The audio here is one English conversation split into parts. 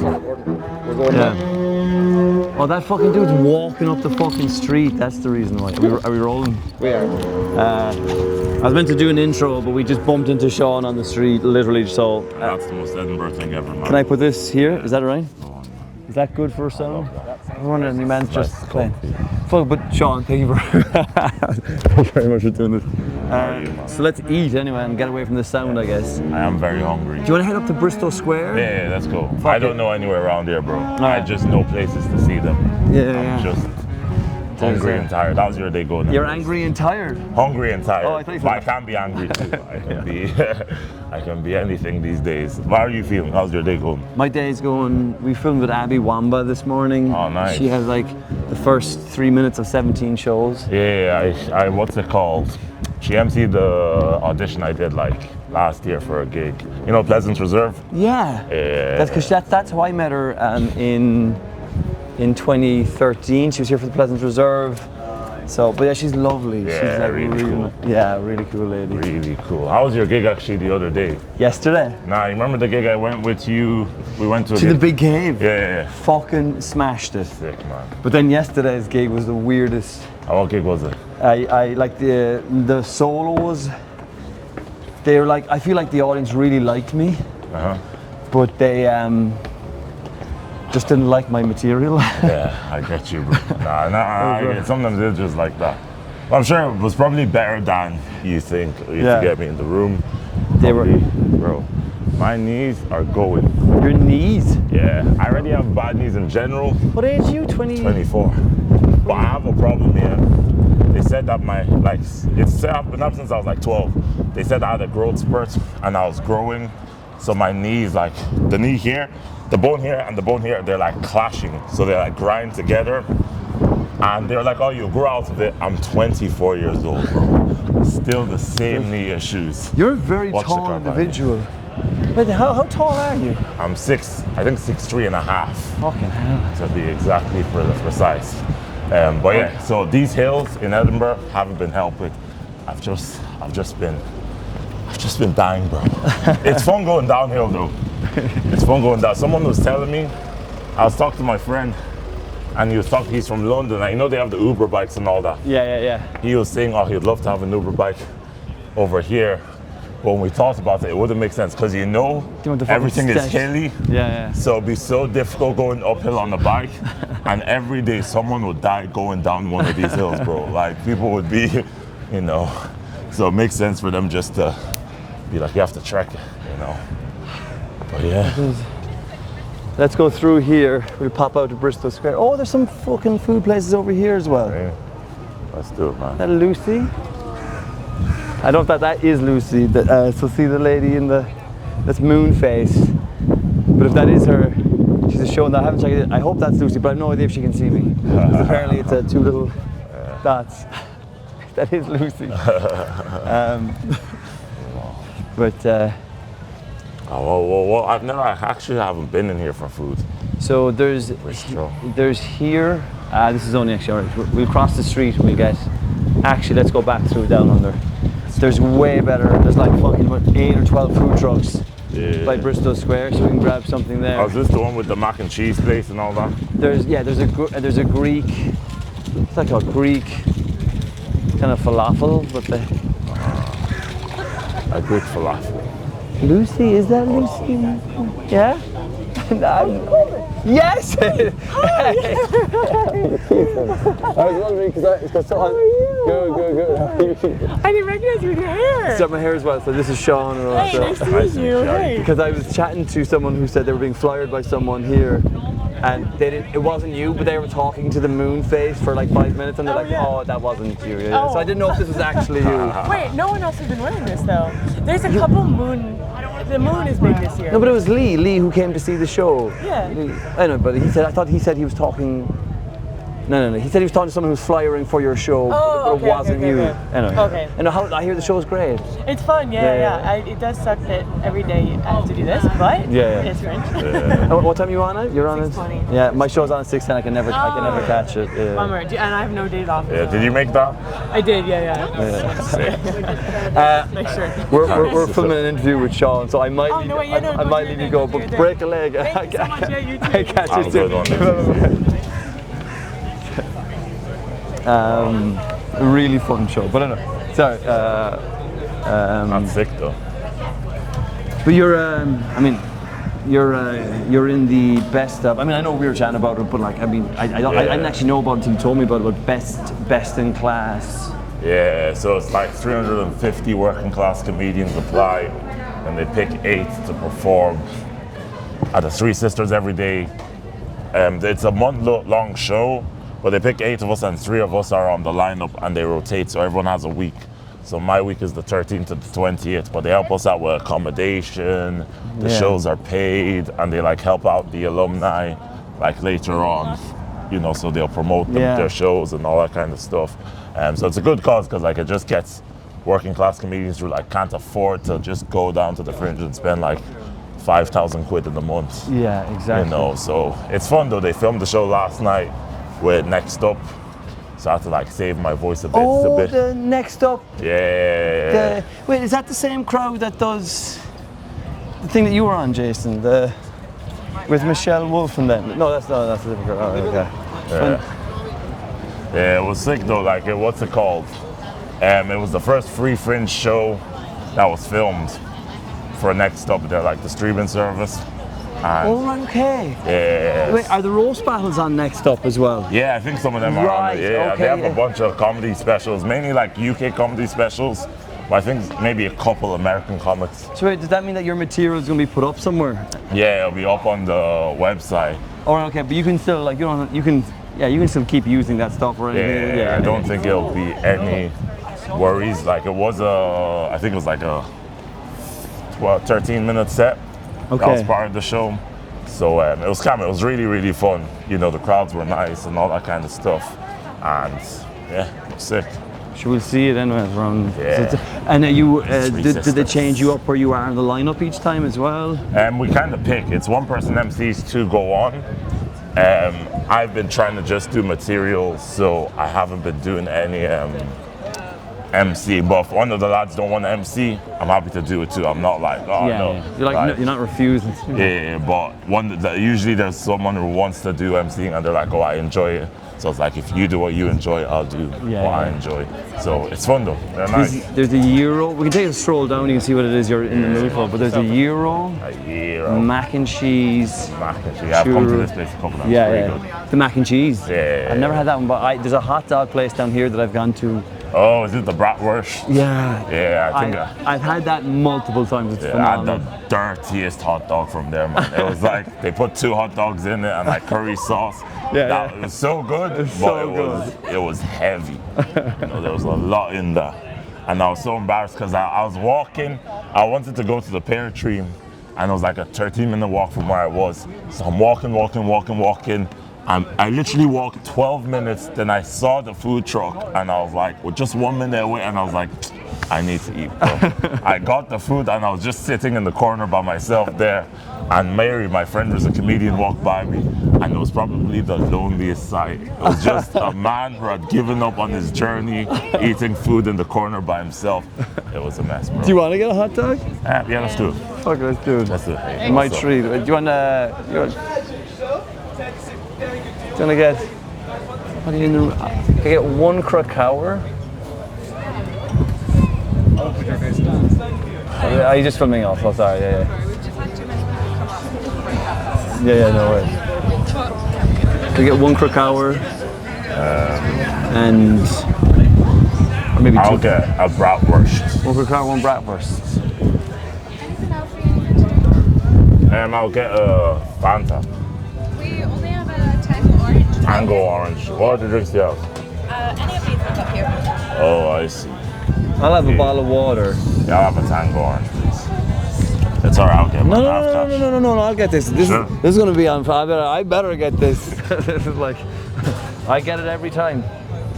rolling. We're going Yeah. Oh, that fucking dude's walking up the fucking street. That's the reason why. Are we rolling? We are. I was meant to do an intro, but we just bumped into Shawn on the street, literally. So. That's the most Edinburgh thing ever, man. Can I put this here? Is that alright? Go on, man. Is that good for a sound? I'm wondering, your man's just Nice. playing. Fuck, but Shawn, thank you very much for doing this. So let's eat anyway and get away from the sound, I guess. Do I am very hungry. you want to head up to Bristol Square? Yeah, let's go. I don't know anywhere around here, bro. I just know places to see them. Yeah. I'm just hungry and tired. How's your day going? You're angry and tired? Hungry and tired. Oh, I thought you said But I can be angry too. I can be I can be anything these days. How are you feeling? How's your day going? My day's going, we filmed with Abby Wamba this morning. Oh, nice. She has like the first 3 minutes of 17 shows. Yeah, I what's it called? She emceed the audition I did like last year for a gig. You know, Pleasance Reserve? Yeah. That's because that's how I met her in 2013. She was here for the Pleasance Reserve. So, but yeah, she's lovely. Yeah, she's like really cool. Yeah, really cool lady. Really cool. How was your gig actually the other day? Yesterday. Nah, you remember the gig I went with you? We went to a To the gig. big cave. Yeah. Fucking smashed it. Sick, man. But then yesterday's gig was the weirdest. What gig was it? I like the solos. They were like, I feel like the audience really liked me, but they just didn't like my material. Yeah, I get you, bro. Sometimes it's just like that. Well, I'm sure it was probably better than you think. You Yeah. to get me in the room. They were. Bro, my knees are going. Your knees? Yeah, I already have bad knees in general. What age are you? 20? 24. But I have a problem here. They said that it's been up since I was like 12. They said I had a growth spurt and I was growing. So my knees, like the knee here, the bone here and the bone here, they're like clashing. So they like grind together. And they're like, oh, you'll grow out of it. I'm 24 years old, bro. Still the same knee issues. You're a very Watch the tall car, man. individual. Wait, how tall are you? I'm I think 6'3.5". Fucking hell. To be exactly precise. But yeah, so these hills in Edinburgh haven't been helped with. I've just been dying, bro. It's fun going downhill though. It's fun going down. Someone was telling me, I was talking to my friend, and he's from London, and you know they have the Uber bikes and all that. Yeah. He was saying, oh, he'd love to have an Uber bike over here. But when we thought about it wouldn't make sense because everything is hilly. Yeah. So it'd be so difficult going uphill on the bike, and every day someone would die going down one of these hills, bro. Like people would be, So it makes sense for them just to be like, you have to trek it, But yeah. Let's go through here. We'll pop out to Bristol Square. Oh, there's some fucking food places over here as well. Yeah. Let's do it, man. Is that Lucy? I don't know if that is Lucy. So see the lady that's Moonface. But if that is her, she's a show and I haven't checked it. I hope that's Lucy, but I have no idea if she can see me. Because apparently it's two little dots. That is Lucy. I haven't been in here for food. So there's here. This is only actually alright. We'll cross the street and we'll get. Actually, let's go back through down under. There's way better. There's like fucking 8 or 12 food trucks by Bristol Square, so we can grab something there. Oh, is this the one with the mac and cheese place and all that? There's a Greek. It's like a Greek kind of falafel, but a Greek falafel. Lucy, is that Lucy? Yeah? Yes! I was wondering because How are you? Good. I didn't recognize you with your hair. It's got my hair as well, so this is Shawn. Hey, nice to meet you. Hey. Because I was chatting to someone who said they were being flyered by someone here, and it wasn't you, but they were talking to the Moonface for like 5 minutes, and they're oh, that wasn't you. Yeah. So I didn't know if this was actually you. Wait, no one else has been wearing this though. There's a couple the moon is big this year. No, but it was Lee who came to see the show. Yeah. I know, but I thought he said he was talking. No. He said he was talking to someone who was flyering for your show, but okay, it wasn't okay, you. okay. Anyway. Okay. And I hear the show's great. It's fun, yeah. It does suck that every day I have to do this, but it's Fringe. What time are you on it? You're on it? 6:20. Yeah, my show's on at 6:10. I can never catch it. Yeah. Bummer. And I have no days off. Yeah, did you make that? I did, yeah. Sick. Make sure. We're filming an interview with Shawn, so I might Oh, leave, no, wait, yeah, no, I might leave you go, but break a leg. Thank you so much, yeah, you too. I catch Have you a good one. Really fun show, but anyway. Sorry. I'm sick though. But you're, you're in the best of. I mean, I know we were chatting about it, but like, I didn't actually know about it until you told me about it. But best in class. Yeah, so it's like 350 working class comedians apply, and they pick 8 to perform at the Three Sisters every day. It's a month-long show, but they pick 8 of us, and 3 of us are on the lineup, and they rotate, so everyone has a week. So my week is the 13th to the 20th, but they help us out with accommodation. The shows are paid, and they like help out the alumni, like later on, so they'll promote their shows and all that kind of stuff. So it's a good cause because like it just gets working class comedians who like can't afford to just go down to the Fringe and spend like 5,000 quid in a month. Yeah, exactly. So it's fun though. They filmed the show last night with Next Up, so I had to like save my voice a bit. Oh, the Next Up. Yeah. Wait, is that the same crowd that does the thing that you were on, Jason? With Michelle Wolf and them? No, that's a different crowd. Oh, okay. Yeah, it was sick though. Like, what's it called? It was the first free Fringe show that was filmed for Next Up. They're like the streaming service. And okay. Yeah. Wait, are the roast battles on Next Up as well? Yeah, I think some of them are on it. Yeah, okay, they have a bunch of comedy specials, mainly like UK comedy specials. But I think maybe a couple American comics. So wait, does that mean that your material is going to be put up somewhere? Yeah, it'll be up on the website. Oh, okay, but you can still like you can still keep using that stuff, right? Yeah, I don't think it'll be any worries. Like it was I think it was like a 13-minute set. Okay. That was part of the show. So it was really, really fun. The crowds were nice and all that kind of stuff. And yeah, it was sick. Sure, we'll see it anyway around. Yeah. And did they change you up where you are in the lineup each time as well? We kind of pick. It's one person MCs, 2 go on. I've been trying to just do material, so I haven't been doing any MC. But if one of the lads don't want to MC, I'm happy to do it too. I'm not like, no. Yeah. You're like no, you're not refusing. Yeah, but usually there's someone who wants to do MCing and they're like, oh, I enjoy it. So it's like, if you do what you enjoy, I'll do what I enjoy. So it's fun though. They're nice. There's a gyro. We can take a stroll down. You can see what it is you're in the mood for. But there's a gyro. Mac and cheese. Mac and cheese. I've come to this place a couple times. Yeah. The mac and cheese. Yeah. I've never had that one, but there's a hot dog place down here that I've gone to. Oh, is it the bratwurst? Yeah. Yeah, I think I've had that multiple times. It's phenomenal. I had the dirtiest hot dog from there, man. It was like they put 2 hot dogs in it and like curry sauce. It was so good, it was heavy. There was a lot in there. And I was so embarrassed because I was walking. I wanted to go to the pear tree, and it was like a 13-minute walk from where I was. So I'm walking. I literally walked 12 minutes, then I saw the food truck, and I was like, with just 1 minute away, and I was like, I need to eat, bro. I got the food, and I was just sitting in the corner by myself there, and Mary, my friend who's a comedian, walked by me, and it was probably the loneliest sight. It was just a man who had given up on his journey, eating food in the corner by himself. It was a mess, bro. Do you want to get a hot dog? Yeah, let's do it. Okay, let's do it. Let's do it. My treat. Do you want to... Can I get? Can I get 1 Krakauer? Are you just filming off? Oh, sorry. Yeah. No worries. Can I get 1 Krakauer? And or maybe 2. I'll get a bratwurst. 1 Krakauer, 1 bratwurst. I'll get a Fanta. We only have a Tango Orange. Tango Orange. What are the drinks do you have? Any of these are up here. Oh, I see. I'll have a bottle of water. Yeah, I'll have a Tango Orange, please. It's alright, I'll get one. No, I'll get this. This is going to be on. I better get this. This is like I get it every time.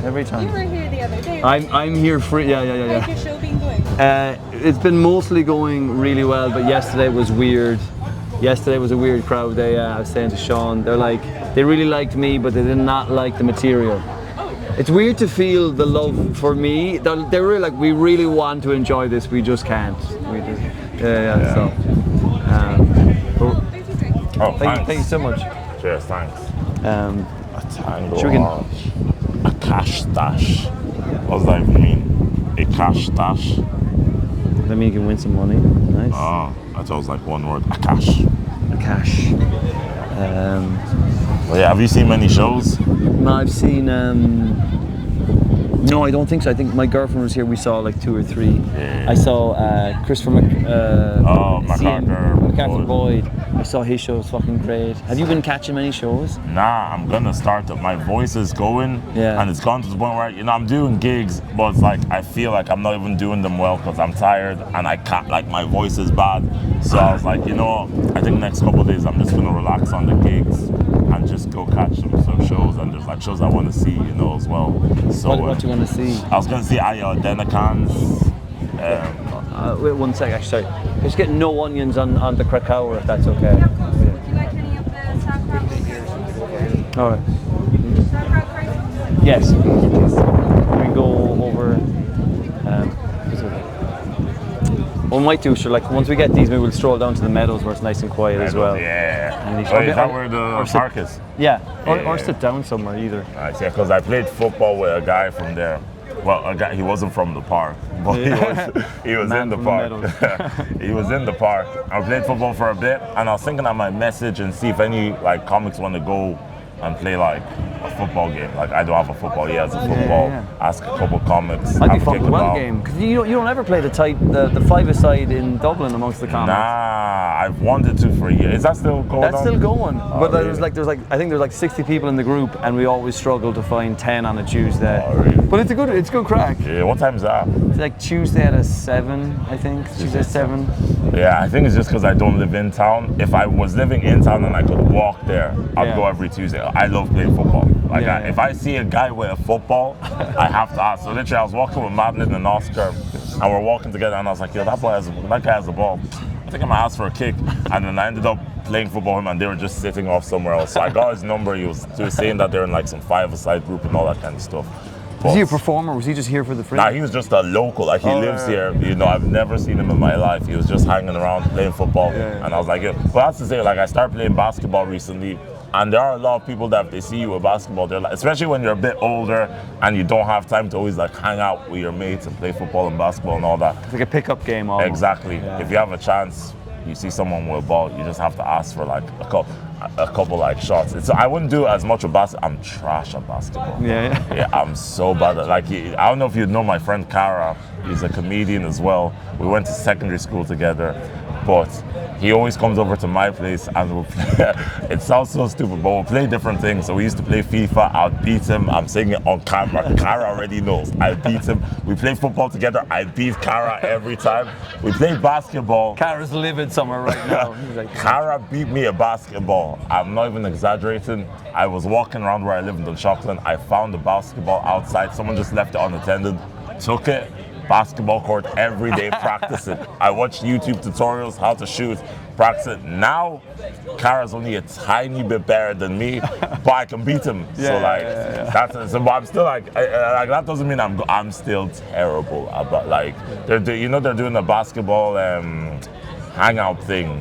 Every You time. were here the other day. I'm here for yeah. How's your show been going? It's been mostly going really well, but yesterday was weird. Yesterday was a weird crowd. I was saying to Shawn, they really liked me, but they did not like the material. It's weird to feel the love for me. They're really like, we really want to enjoy this, we just can't. We just, So, Oh, thank you so much. Cheers, thanks. A tango Should we get- orange. A cash stash. What does that even mean? A cash stash? That means you can win some money. Nice. Oh, I thought it was like one word. A cash. Cash. Well, yeah, have you seen many shows? No, I've seen. No, I don't think so. I think my girlfriend was here. We saw like 2 or 3. Yeah. I saw Christopher MacArthur Boyd. I saw his show. It's fucking great. Have you been catching many shows? Nah, I'm gonna start up. My voice is going, Yeah. and it's gone to the point where I'm doing gigs, but it's like I feel like I'm not even doing them well because I'm tired and I can't. Like my voice is bad. So I was like, I think next couple of days I'm just gonna relax on the gigs and just go catch some shows. And there's like shows I want to see, as well. So What do you want to see? I was gonna see Denakans. Wait 1 sec. Actually, sorry. Just get no onions on the Krakower, if that's okay. Would you like any of the sauerkraut? All right. Sauerkraut prices? Yes. We go over. What we might do, sure, like once we get these, maybe we'll stroll down to the meadows where it's nice and quiet as well. Yeah. And Oh, is that where the park is? Yeah. Or Yeah. sit down somewhere either. Nice, yeah, because I played football with a guy from there. Well, a guy, he wasn't from the park, but he was Man in the from park. the He was in the park. I played football for a bit, and I was thinking I might message and see if any comics want to go and play a football game. Like I don't have a football, he has a football. yeah. Ask a couple comics. I'd be have a fun kick with one about. game because you don't ever play the five-a-side in Dublin amongst the comics. Nah, I've wanted to for a year. Is that still going on? That's still going, but really? I think there's 60 people in the group, and we always struggle to find 10 on a Tuesday. Oh, really? But it's good crack. Yeah, what time's that? It's like Tuesday at 7, I think. Tuesday at 7. Yeah, I think it's just because I don't live in town. If I was living in town and I could walk there, I'd Yeah. go every Tuesday. I love playing football. Yeah. If I see a guy with a football, I have to ask. So literally, I was walking with Madeline and Oscar, and we're walking together, and I was like, yo, that guy has a ball. I think I'm gonna ask for a kick. And then I ended up playing football with him, and they were just sitting off somewhere else. So I got his number. He was saying that they're in some five-a-side group and all that kind of stuff. Was he a performer? Was he just here for the Fringe? Nah, he was just a local. He lives here. I've never seen him in my life. He was just hanging around playing football, and I was like, yeah. But that's to say, I started playing basketball recently, and there are a lot of people that if they see you with basketball, they're like, especially when you're a bit older and you don't have time to always hang out with your mates and play football and basketball and all that. It's like a pickup game almost. Exactly. Yeah. If you have a chance, you see someone with a ball, you just have to ask for a couple shots. I wouldn't do as much with basketball. I'm trash at basketball. Yeah. Yeah, I'm so bad at I don't know if you know my friend Cara. He's a comedian as well. We went to secondary school together, but he always comes over to my place and we'll play. It sounds so stupid, but we'll play different things. So we used to play FIFA. I'll beat him. I'm saying it on camera. Cara already knows. I beat him. We play football together. I beat Cara every time. We play basketball. Cara's livid somewhere right now. He's like, Cara beat me at basketball. I'm not even exaggerating. I was walking around where I live in Dunshaughlin. I found the basketball outside. Someone just left it unattended. Took it. Basketball court every day, practice it. I watched YouTube tutorials how to shoot, practice it. Now, Cara's only a tiny bit better than me, but I can beat him. That's so. But I'm still that doesn't mean I'm still terrible. But they're doing a basketball hangout thing.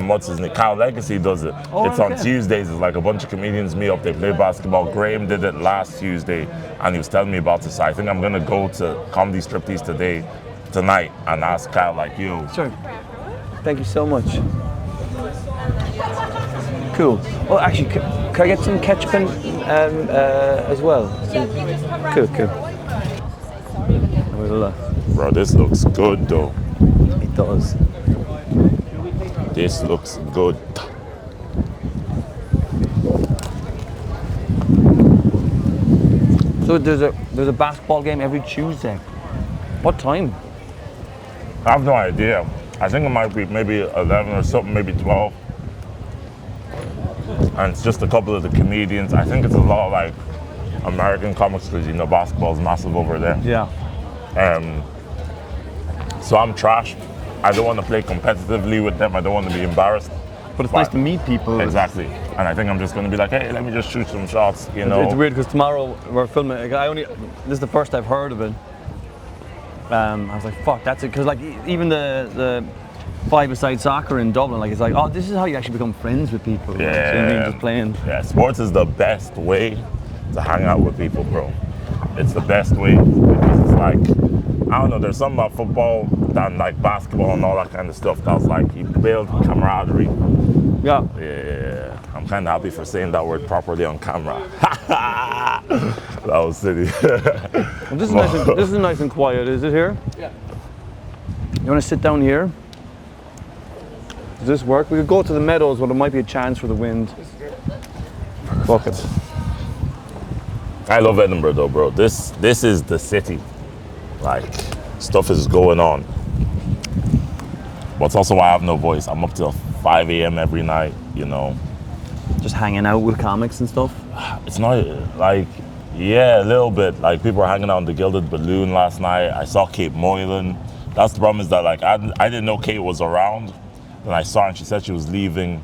What's his name? Kyle Legacy does it. It's on Tuesdays. It's a bunch of comedians meet up. They play basketball. Graham did it last Tuesday, and he was telling me about it. So I think I'm gonna go to Comedy Striptease tonight, and ask Kyle yo. Sure. Thank you so much. Cool. Well, actually, can I get some ketchup as well? Cool. Bro, this looks good though. It does. This looks good. So there's a basketball game every Tuesday. What time? I have no idea. I think it might be maybe 11 or something, maybe 12. and it's just a couple of the comedians. I think it's a lot of like American comics because basketball is massive over there. Yeah. So I'm trash. I don't want to play competitively with them. I don't want to be embarrassed. But it's nice to meet people. Exactly. And I think I'm just going to be like, hey, let me just shoot some shots, It's weird because tomorrow we're filming. This is the first I've heard of it. I was like, fuck, that's it. Because like even the five-a-side soccer in Dublin, like it's like, oh, this is how you actually become friends with people. Yeah. Like, you know what I mean? Just playing. Yeah, sports is the best way to hang out with people, bro. It's the best way because it's like, I don't know, there's something about football than like basketball and all that kind of stuff that's like you build camaraderie. Yeah. Yeah, I'm kind of happy for saying that word properly on camera. That was silly. Well, this is nice and quiet, is it here? Yeah. You want to sit down here? Does this work? We could go to the meadows, but there might be a chance for the wind. Fuck it. I love Edinburgh though, bro. This is the city. Like, stuff is going on. But it's also why I have no voice. I'm up till 5 a.m. every night, Just hanging out with comics and stuff? It's not like, yeah, a little bit. Like, people were hanging out on the Gilded Balloon last night. I saw Kate Moylan. That's the problem is that, like, I didn't know Kate was around. Then I saw her and she said she was leaving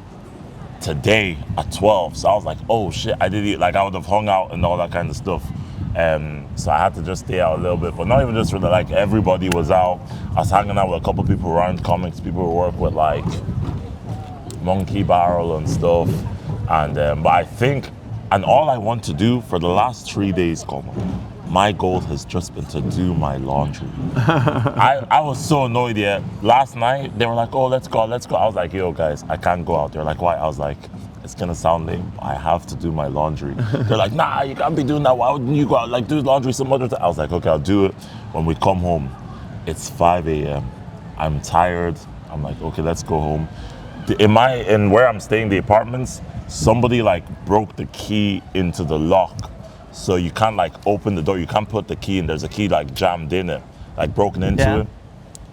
today at 12. So I was like, oh shit, I would have hung out and all that kind of stuff. So I had to just stay out a little bit, but not even just really, like everybody was out. I was hanging out with a couple people around comics, people who work with like Monkey Barrel and stuff. And but I think, and all I want to do for the last 3 days, Colman, my goal has just been to do my laundry. I was so annoyed, yeah. Last night, they were like, oh, let's go. I was like, yo, guys, I can't go out. They're like, why? I was like, it's gonna sound lame. I have to do my laundry. They're like, nah, you can't be doing that. Why wouldn't you go out, like, do laundry some other time? I was like, okay, I'll do it. When we come home, it's 5 a.m. I'm tired. I'm like, okay, let's go home. In where I'm staying, the apartments, somebody like broke the key into the lock. So you can't like open the door, you can't put the key in. There's a key like jammed in it, like broken into it.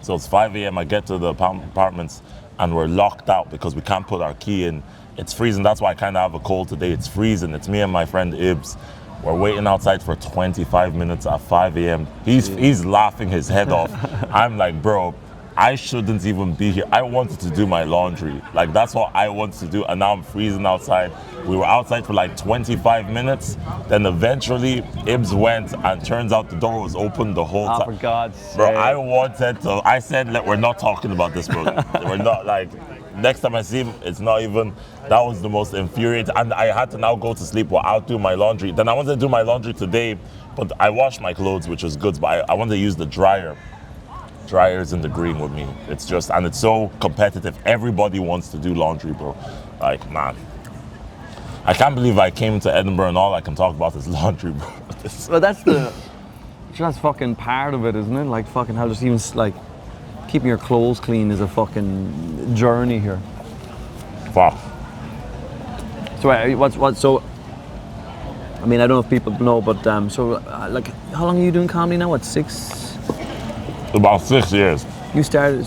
So it's 5 a.m. I get to the apartments and we're locked out because we can't put our key in. It's freezing. That's why I kind of have a cold today. It's freezing. It's me and my friend Ibs. We're waiting outside for 25 minutes at 5 a.m. He's laughing his head off. I'm like, bro, I shouldn't even be here. I wanted to do my laundry. Like, that's what I wanted to do. And now I'm freezing outside. We were outside for like 25 minutes. Then eventually Ibs went and turns out the door was open the whole time. Oh, for God's sake. Bro, I said, we're not talking about this, bro. We're not like, next time I see him, it's not even, that was the most infuriating. And I had to now go to sleep while I'll do my laundry. Then I wanted to do my laundry today, but I washed my clothes, which was good, but I wanted to use the dryer. Dryer's in the green with me. It's just, and it's so competitive. Everybody wants to do laundry, bro. Like, man. I can't believe I came to Edinburgh and all I can talk about is laundry, bro. Well, that's fucking part of it, isn't it? Like, fucking how just even, like, keeping your clothes clean is a fucking journey here. Fuck. So, so, I mean, I don't know if people know, but, like, how long are you doing comedy now? What, 6? About 6 years. You started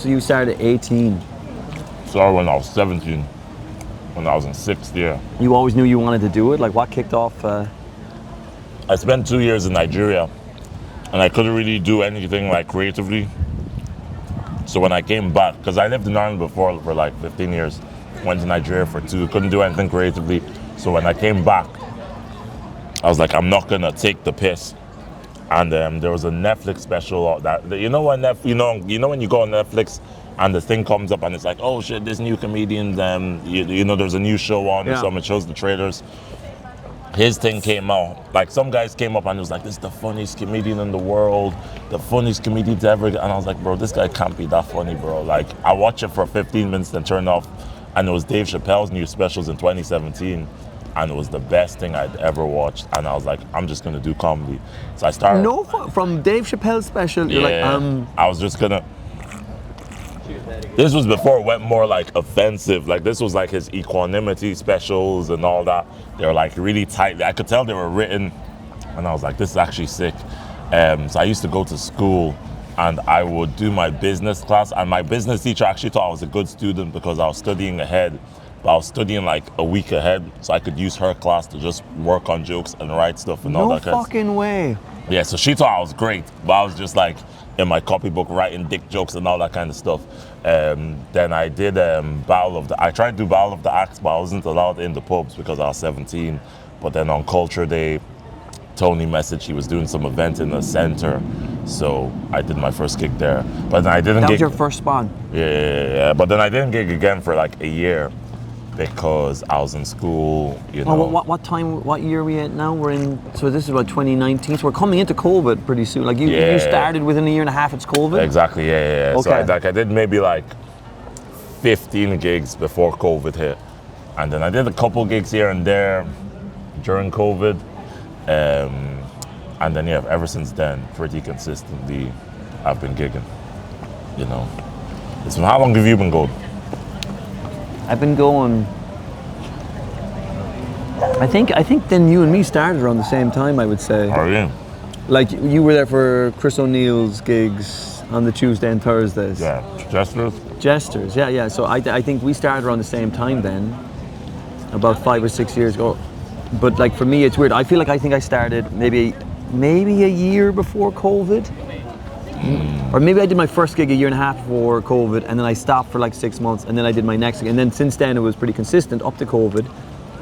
at 18. Started when I was 17. When I was in 6th year. You always knew you wanted to do it? Like, what kicked off? I spent 2 years in Nigeria, and I couldn't really do anything like creatively. So when I came back, because I lived in Ireland before for like 15 years, went to Nigeria for 2, couldn't do anything creatively. So when I came back, I was like, I'm not gonna take the piss. And there was a Netflix special that when you know when you go on Netflix and the thing comes up and it's like, oh shit, this new comedian, there's a new show on or something, it shows the trailers. His thing came out, like some guys came up and it was like, this is the funniest comedian in the world, the funniest comedian to ever, and I was like, bro, this guy can't be that funny, bro. Like, I watched it for 15 minutes then turned off, and it was Dave Chappelle's new specials in 2017. And it was the best thing I'd ever watched. And I was like, I'm just gonna do comedy. So I started. No, from Dave Chappelle's special, you're like, I was just gonna. This was before it went more like offensive. Like, this was like his equanimity specials and all that. They were like really tight. I could tell they were written. And I was like, this is actually sick. So I used to go to school and I would do my business class. And my business teacher actually thought I was a good student because I was studying ahead. but I was studying like a week ahead, so I could use her class to just work on jokes and write stuff and all No that kind of stuff. fucking way. Yeah, so she thought I was great, but I was just like in my copybook writing dick jokes and all that kind of stuff. Then I did I tried to do Battle of the Acts, but I wasn't allowed in the pubs because I was 17. But then on Culture Day, Tony messaged he was doing some event in the center, so I did my first gig there. But then I didn't That gig. was your first spawn. Yeah. But then I didn't gig again for like a year because I was in school, you know. Oh, what year are we at now? We're in, so this is about 2019, so we're coming into COVID pretty soon. Like you started within a year and a half, it's COVID? Exactly, yeah. Okay. So I did maybe like 15 gigs before COVID hit. And then I did a couple gigs here and there during COVID. And then, ever since then, pretty consistently, I've been gigging, you know. How long have you been going? I've been going, I think then you and me started around the same time, I would say. Are you? Like you were there for Chris O'Neill's gigs on the Tuesday and Thursdays. Yeah, Jesters? Yeah. So I think we started around the same time then, about 5 or 6 years ago. But like for me, it's weird. I feel like I think I started maybe a year before COVID. Or maybe I did my first gig a year and a half before COVID, and then I stopped for like 6 months, and then I did my next gig. And then since then it was pretty consistent up to COVID.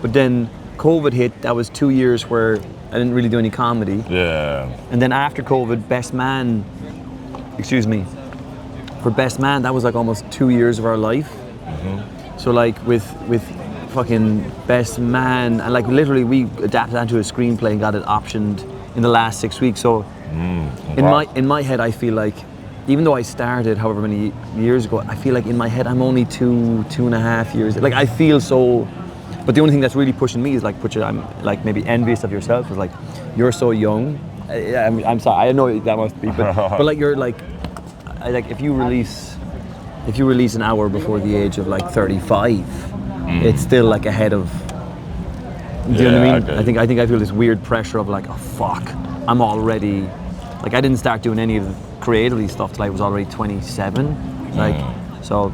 But then COVID hit, that was 2 years where I didn't really do any comedy. Yeah. And then after COVID, Best Man, for Best Man, that was like almost 2 years of our life. Mm-hmm. So like with fucking Best Man, and like literally we adapted that to a screenplay and got it optioned in the last 6 weeks. So in my head, I feel like, even though I started however many years ago, I feel like in my head I'm only 2.5 years. Like I feel so, but the only thing that's really pushing me is like, I'm like maybe envious of yourself. Is like, you're so young. I'm sorry, I know that must be, but like you're like if you release an hour before the age of like 35, it's still like ahead of. Do you know what I mean? Okay. I think I feel this weird pressure of like, oh fuck, I'm already, like I didn't start doing any of the creatively stuff till I was already 27. Like, so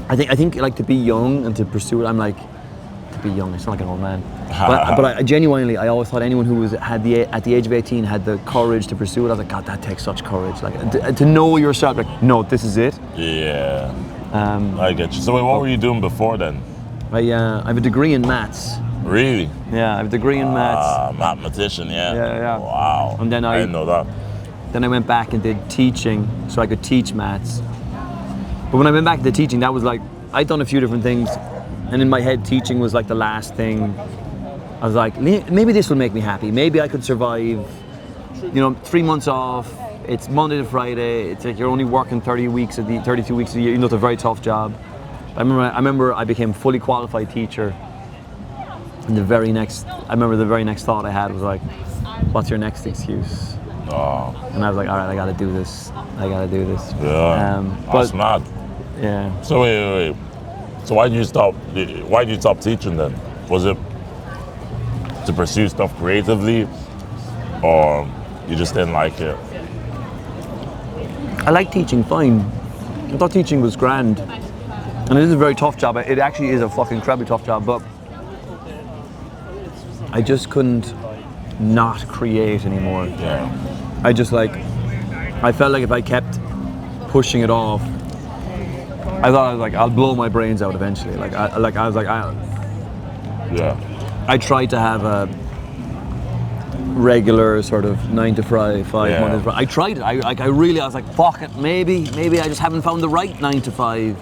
I think like to be young and to pursue it, I'm like, to be young, I sound like an old man. but I genuinely, I always thought anyone who was at the age of 18 had the courage to pursue it. I was like, God, that takes such courage. Like to know yourself, like, no, this is it. Yeah. I get you. So wait, what were you doing before then? I have a degree in maths. Really? Yeah, I have a degree in maths. Mathematician, yeah. Yeah. Wow. And then I didn't know that. Then I went back and did teaching so I could teach maths. But when I went back to teaching, that was like, I'd done a few different things, and in my head teaching was like the last thing. I was like, maybe this will make me happy. Maybe I could survive, 3 months off. It's Monday to Friday. It's like you're only working 32 weeks of the year. It's a very tough job. I remember I became fully qualified teacher. And the very next thought I had was like, what's your next excuse? Oh. And I was like, all right, I gotta do this. Yeah. That's mad. Yeah. So wait. So why did you stop teaching then? Was it to pursue stuff creatively, or you just didn't like it? I like teaching fine. I thought teaching was grand. And it is a very tough job. It actually is a fucking incredibly tough job, but I just couldn't not create anymore. Yeah. I felt like if I kept pushing it off, I thought I was like, I'll blow my brains out eventually. I tried to have a regular sort of 9 to 5 Mondays. I tried it. I was like, fuck it. Maybe I just haven't found the right 9 to 5.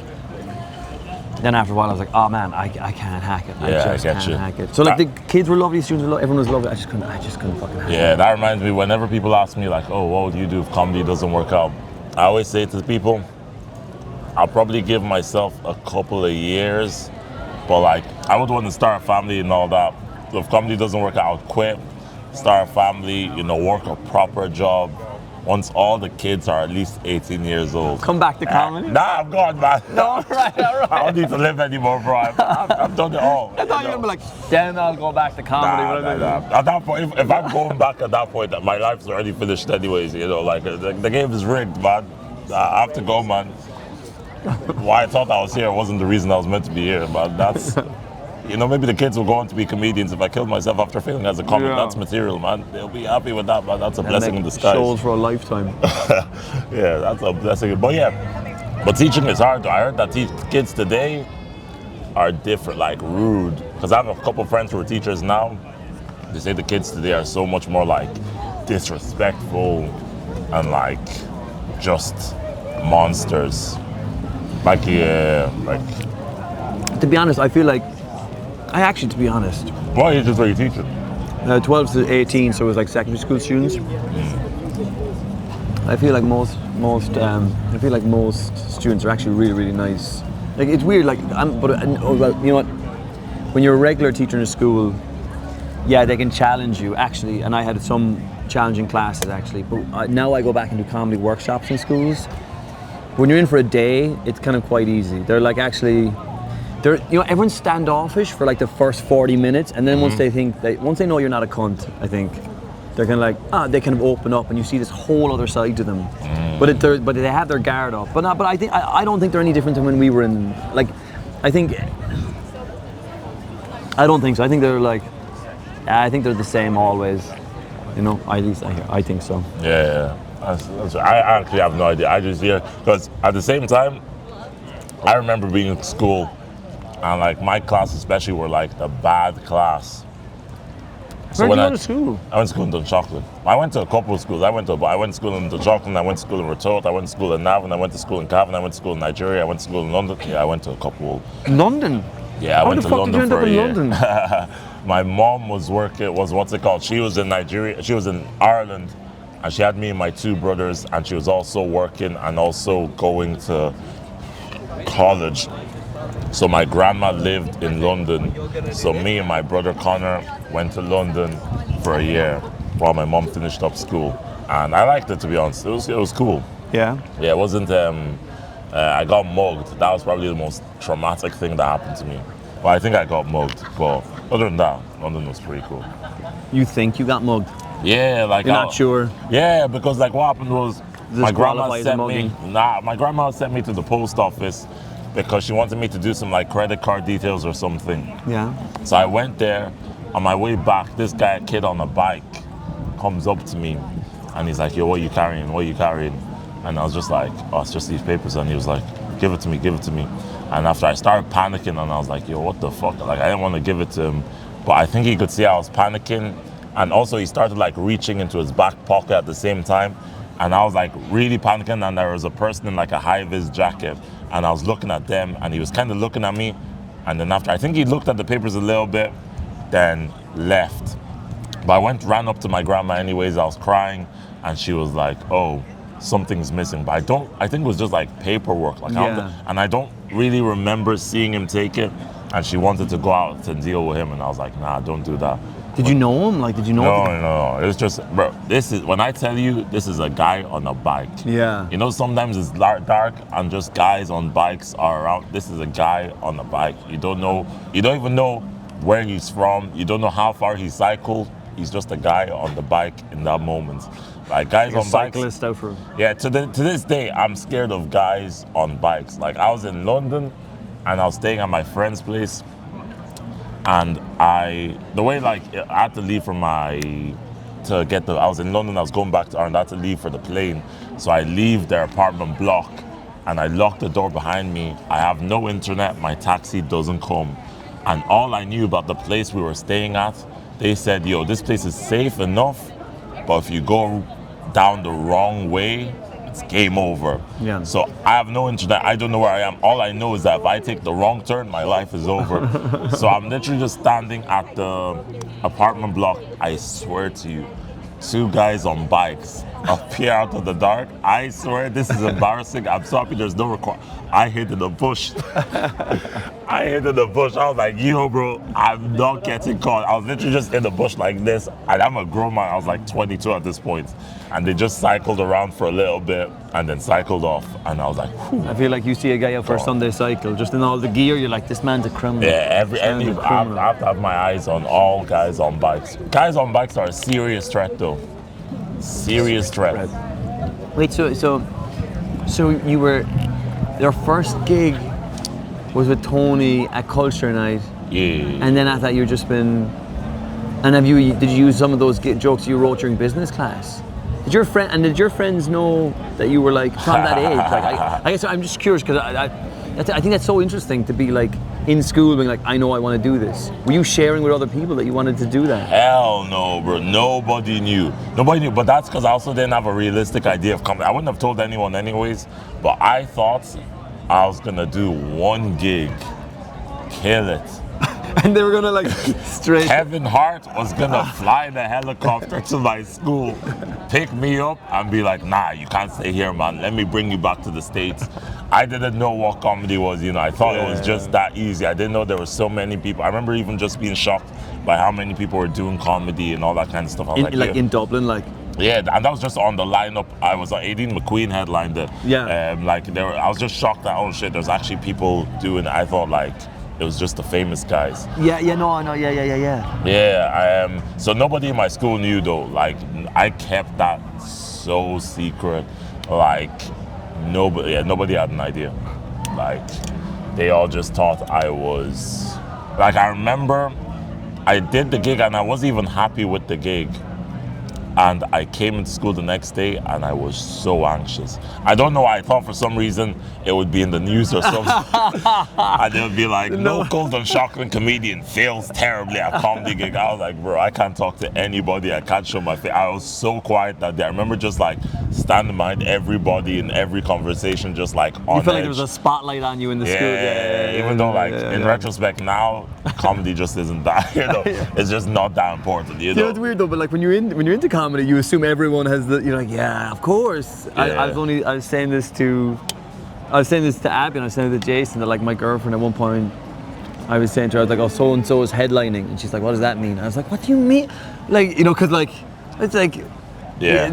Then after a while, I was like, oh man, I can't hack it. I can't hack it. So like the kids were lovely, students were lovely, everyone was lovely. I just couldn't fucking hack it. Yeah, that reminds me. Whenever people ask me like, oh, what would you do if comedy doesn't work out? I always say to the people, I'll probably give myself a couple of years, but like I would want to start a family and all that. So if comedy doesn't work out, I'll quit, start a family, work a proper job. Once all the kids are at least 18 years old. Come back to comedy? Nah, I'm gone, man. No, all right. I don't need to live anymore, bro. I've done it all. I thought you were gonna be like, then I'll go back to comedy. Nah. At that point, if I'm going back at that point, my life's already finished anyways, like the game is rigged, man. I have to go, man. why I thought I was here wasn't the reason I was meant to be here. But that's, you know, maybe the kids will go on to be comedians. If I killed myself after failing as a comic, Yeah. that's material, man. They'll be happy with that, man. That's a blessing in Make disguise. shows for a lifetime. Yeah, that's a blessing. But yeah, but teaching is hard. I heard that kids today are different, like rude. Because I have a couple friends who are teachers now. They say the kids today are so much more like disrespectful and like just monsters. Like, yeah, like. To be honest, I feel like, to be honest, What ages are you teaching? 12 to 18, so it was like secondary school students. I feel like most students are actually really, really nice. Like it's weird, like well, you know what? When you're a regular teacher in a school, yeah, they can challenge you actually. And I had some challenging classes actually, but now I go back and do comedy workshops in schools. When you're in for a day, it's kind of quite easy. They're like actually. Everyone's standoffish for like the first 40 minutes, and then once they know you're not a cunt, I think they're kind of like they kind of open up, and you see this whole other side to them. But they have their guard up. But I don't think they're any different than when we were in. Like, I don't think so. I think they're like, I think they're the same always. You know, at least I think so. Yeah. I actually have no idea. I just hear because at the same time, I remember being in school. And like my class especially were like the bad class. Where did you go to school? I went to school in Dunshaughlin. I went to a couple of schools. I went to school in Dunshaughlin, I went to school in Ratoath, I went to school in Navan, I went to school in Cavan, I went to school in Nigeria, I went to school in London. Yeah, I went to a couple. London? Yeah, I went to London How the fuck did you end for up a in year. London? My mom was what's it called? She was in Nigeria, she was in Ireland, and she had me and my two brothers, and she was also working and also going to college. So my grandma lived in London. So me and my brother Connor went to London for a year while my mom finished up school. And I liked it, to be honest. It was cool. Yeah. Yeah, it wasn't, I got mugged. That was probably the most traumatic thing that happened to me. Well, I think I got mugged, but other than that, London was pretty cool. You think you got mugged? Yeah, like You're not sure? Yeah, because like what happened was my grandma qualify as mugging? my grandma sent me to the post office because she wanted me to do some like credit card details or something. Yeah. So I went there. On my way back, this kid on a bike comes up to me and he's like, yo, what are you carrying? What are you carrying? And I was just like, oh, it's just these papers. And he was like, give it to me, give it to me. And after I started panicking and I was like, yo, what the fuck? Like, I didn't want to give it to him, but I think he could see I was panicking. And also he started like reaching into his back pocket at the same time. And I was like really panicking, and there was a person in like a high-vis jacket, and I was looking at them, and he was kind of looking at me, and then after, I think he looked at the papers a little bit, then left. But I ran up to my grandma anyways, I was crying, and she was like, oh, something's missing. But I think it was just like paperwork, like and I don't really remember seeing him take it, and she wanted to go out and deal with him, and I was like, nah, don't do that. Did you know him? Like, did you know him? No. It was just, bro, when I tell you, this is a guy on a bike. Yeah. You know, sometimes it's dark and just guys on bikes are around. This is a guy on a bike. You don't even know where he's from. You don't know how far he cycled. He's just a guy on the bike in that moment. Like guys on bikes. Cyclist out for. Yeah, to this day, I'm scared of guys on bikes. Like I was in London and I was staying at my friend's place. And I had to leave I was in London, I was going back to Ireland, I had to leave for the plane. So I leave their apartment block and I lock the door behind me. I have no internet, my taxi doesn't come. And all I knew about the place we were staying at, they said, yo, this place is safe enough, but if you go down the wrong way, it's game over. Yeah. So I have no internet. I don't know where I am. All I know is that if I take the wrong turn, my life is over. So I'm literally just standing at the apartment block. I swear to you, two guys on bikes appear out of the dark. I swear this is embarrassing. I'm so happy there's no record. I hid in the bush. I hid in the bush. I was like, yo, bro, I'm not getting caught. I was literally just in the bush like this. And I'm a grown man. I was like 22 at this point. And they just cycled around for a little bit and then cycled off. And I was like, whew. I feel like you see a guy out for a Sunday cycle, just in all the gear, you're like, this man's a criminal. Yeah, I have to have my eyes on all guys on bikes. Guys on bikes are a serious threat, though. Serious threat. Wait, so you were your first gig was with Tony at Culture Night, Yeah. and then after that you've just been. And did you use some of those jokes you wrote during business class? Did your friends know that you were like from that age? Like I guess I'm just curious because I think that's so interesting to be like in school being like, I know I want to do this. Were you sharing with other people that you wanted to do that? Hell no, bro. Nobody knew. But that's because I also didn't have a realistic idea of comedy. I wouldn't have told anyone anyways, but I thought I was gonna do one gig, kill it. And they were gonna like straight. Kevin Hart was gonna fly the helicopter to my school, pick me up, and be like, nah, you can't stay here, man. Let me bring you back to the States. I didn't know what comedy was, I thought it was just that easy. I didn't know there were so many people. I remember even just being shocked by how many people were doing comedy and all that kind of stuff. I was In Dublin, like. Yeah, and that was just on the lineup. I was on 18 McQueen headlined it. Yeah. I was just shocked that, oh shit, there's actually people doing it. I thought like it was just the famous guys. Yeah, So nobody in my school knew though. Like I kept that so secret. Like nobody had an idea. Like they all just thought I was. Like I remember, I did the gig and I wasn't even happy with the gig. And I came into school the next day and I was so anxious. I don't know why. I thought for some reason it would be in the news or something. And they would be like, local Dunshaughlin comedian fails terribly at comedy gig. I was like, bro, I can't talk to anybody. I can't show my face. I was so quiet that day. I remember just like standing behind everybody in every conversation, just like on You felt edge. like there was a spotlight on you in the school. Even though in retrospect now, comedy just isn't that, it's just not that important, You know, it's weird though, but like when you're into comedy, you assume everyone has you're like, yeah, of course. Yeah. I was saying this to Abby and I was saying it to Jason that like my girlfriend at one point, I was saying to her, I was like, oh, so and so is headlining, and she's like, what does that mean? I was like, what do you mean? Like, because like it's like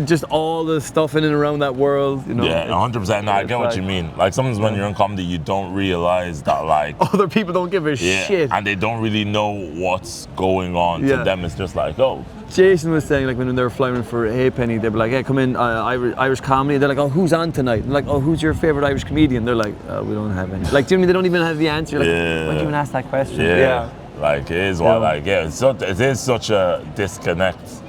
just all the stuff in and around that world, Yeah, 100%. No, I get what you mean. Like sometimes when you're in comedy, you don't realize that like other people don't give a shit, and they don't really know what's going on. To them, it's just like, oh. Jason was saying like when they were flying for Halfpenny, they'd be like, hey, come in, Irish comedy. They're like, oh, who's on tonight? And like, oh, who's your favorite Irish comedian? They're like, we don't have any. Like, do you know what I mean? They don't even have the answer. Like, why do you even ask that question? Yeah. Like it is it is such a disconnect.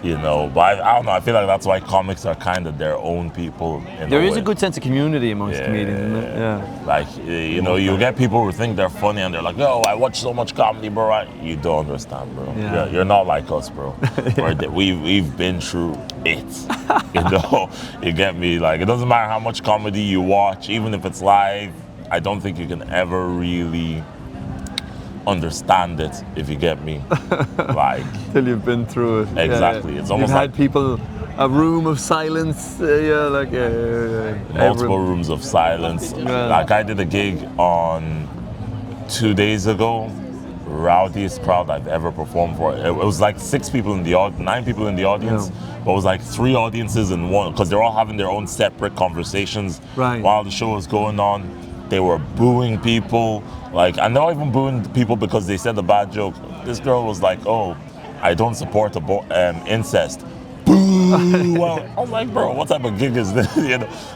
But I don't know. I feel like that's why comics are kind of their own people. There is a good sense of community amongst comedians, isn't it? Yeah. Like you get people who think they're funny and they're like, "Yo, I watch so much comedy, bro." You don't understand, bro. Yeah. You're not like us, bro. We've been through it. You get me? Like it doesn't matter how much comedy you watch, even if it's live. I don't think you can ever really understand it, if you get me. Like till you've been through it. Exactly. It's almost you've like had people, a room of silence. Multiple rooms of silence. Like I did a gig on 2 days ago. Rowdiest crowd I've ever performed for. It was like 9 people in the audience, but it was like 3 audiences in one, because they're all having their own separate conversations while the show was going on. They were booing people, and they're not even booing people because they said a bad joke. This girl was like, "Oh, I don't support incest." Boo! Well, I was like, bro, what type of gig is this?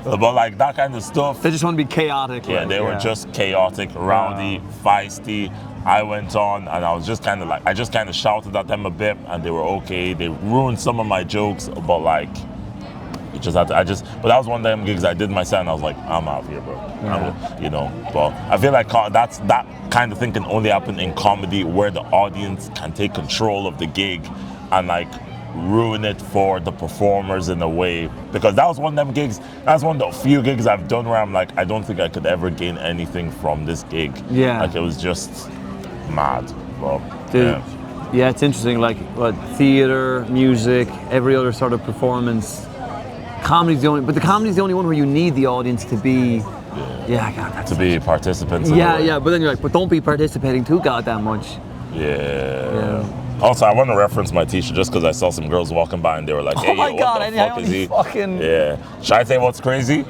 But like that kind of stuff. They just want to be chaotic. Yeah, they were just chaotic, rowdy, feisty. I went on and I was just kind of shouted at them a bit, and they were okay. They ruined some of my jokes, but like. But that was one of them gigs I did my set and I was like, I'm out here, bro. But I feel like that kind of thing can only happen in comedy, where the audience can take control of the gig and like ruin it for the performers in a way. Because that was one of them gigs, that's one of the few gigs I've done where I'm like, I don't think I could ever gain anything from this gig. Yeah. Like it was just mad. But, yeah, it's interesting, like theater, music, every other sort of performance. Comedy's the only one where you need the audience to be, to be participants. But then you're like, but don't be participating too goddamn much. Yeah. Also, I want to reference my t-shirt just because I saw some girls walking by and they were like, "Hey, what the fuck is he?" Yeah. Should I say what's crazy?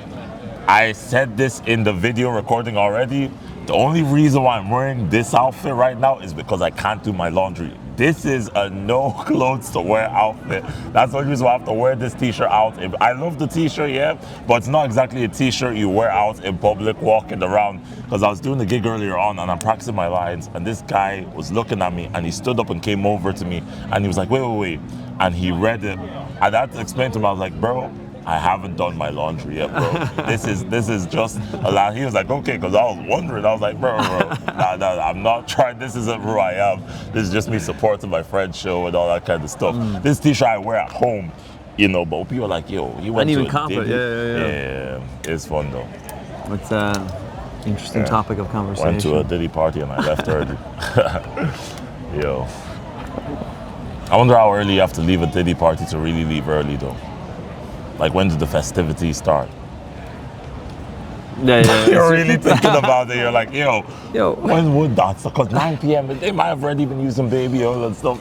I said this in the video recording already. The only reason why I'm wearing this outfit right now is because I can't do my laundry. this is a no clothes to wear outfit. That's the only reason why I have to wear this t-shirt out. I love the t-shirt, yeah, but it's not exactly a t-shirt you wear out in public walking around. Because I was doing the gig earlier on and I'm practicing my lines, and this guy was looking at me and he stood up and came over to me and he was like, wait. And he read it. And I had to explain to him, I was like, bro, I haven't done my laundry yet, bro. This is just a lot. He was like, okay, because I was wondering. I was like, bro, nah, I'm not trying. This isn't who I am. This is just me supporting my friend's show and all that kind of stuff. This t-shirt I wear at home, you know, but people are like, yo, you went to a Diddy? Yeah, it's fun though. It's an interesting topic of conversation. Went to a Diddy party and I left early. Yo. I wonder how early you have to leave a Diddy party to really leave early though. Like, when did the festivities start? Yeah. You're really thinking about it. You're like, yo. When would that start? Because 9 p.m. they might have already been using baby oil and stuff.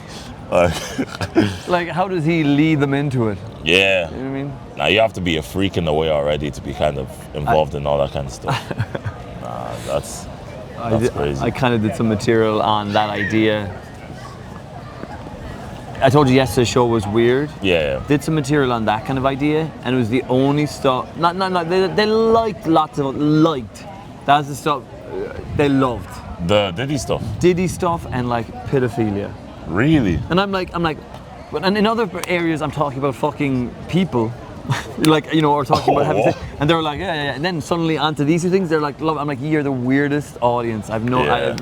Like, how does he lead them into it? Yeah. You know what I mean? Now you have to be a freak in the way already to be kind of involved in all that kind of stuff. That's crazy. I kind of did some material on that idea. I told you yesterday's show was weird. Yeah. Did some material on that kind of idea, and it was the only stuff. They liked lots of liked. That's the stuff they loved. The Diddy stuff. Diddy stuff and like pedophilia. Really? And I'm like, but and in other areas I'm talking about fucking people. Like, you know, or talking about having sex, and they're like, yeah. And then suddenly onto these two things, they're like, love. I'm like, you're the weirdest audience. I have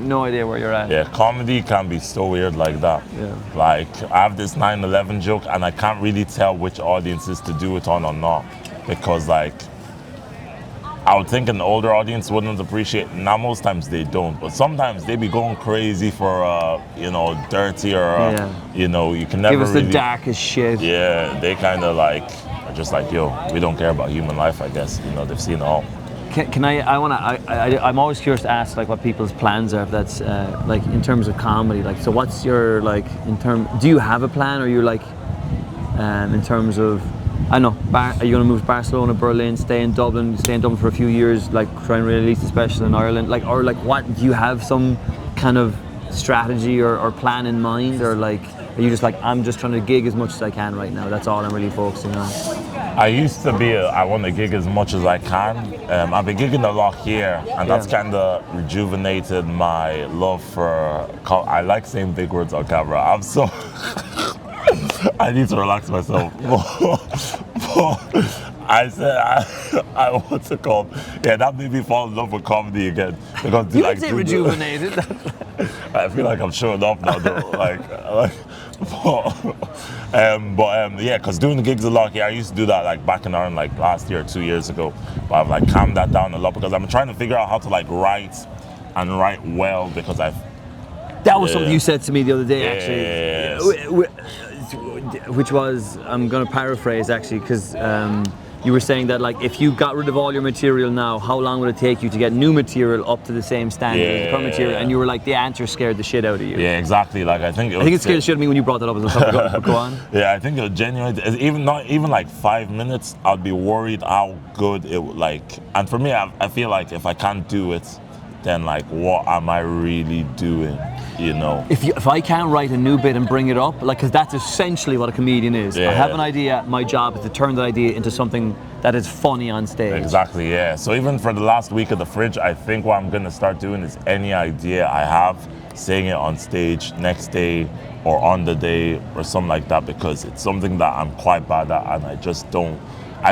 no idea where you're at. Yeah, comedy can be so weird like that. Yeah. Like, I have this 9/11 joke, and I can't really tell which audiences to do it on or not, because like, I would think an older audience wouldn't appreciate. Now most times they don't, but sometimes they be going crazy for you know, dirty or you know, you can never give us really, the darkest shit. Yeah, they kind of like. Just like, yo, we don't care about human life, I guess. You know, they've seen it all. I'm always curious to ask like what people's plans are, if that's like in terms of comedy. Like, so what's your like do you have a plan, or you're like in terms of, I don't know, are you going to move to Barcelona, Berlin, stay in Dublin for a few years, like try and release a special in Ireland, like, or like what, do you have some kind of strategy or plan in mind, or like, are you just like, I'm just trying to gig as much as I can right now, that's all I'm really focusing on? I used to be, I want to gig as much as I can. I've been gigging a lot here, and that's kind of rejuvenated my love for, I like saying big words on camera. I'm so, I need to relax myself. I said, what's it called? Yeah, that made me fall in love with comedy again. Because you like, say rejuvenated. I feel like I'm showing off now, though. Yeah, because doing the gigs a lot here, I used to do that like back in Ireland, like last year, 2 years ago. But I've like calmed that down a lot because I'm trying to figure out how to like write well, because that was something you said to me the other day, actually. Which was, I'm going to paraphrase actually, because you were saying that like if you got rid of all your material now, how long would it take you to get new material up to the same standard as the current material? And you were like, the answer scared the shit out of you. Yeah, exactly. Like I think it scared the shit out of me when you brought that up as a topic. Go on. Yeah, I think it genuinely, even like 5 minutes, I'd be worried how good it would like. And for me, I feel like if I can't do it, then like what am I really doing? You know, if I can't write a new bit and bring it up, like, because that's essentially what a comedian is. I have an idea, my job is to turn that idea into something that is funny on stage. Exactly, yeah. So even for the last week of the Fringe, I think what I'm gonna start doing is any idea I have, saying it on stage next day or on the day or something like that, because it's something that I'm quite bad at, and I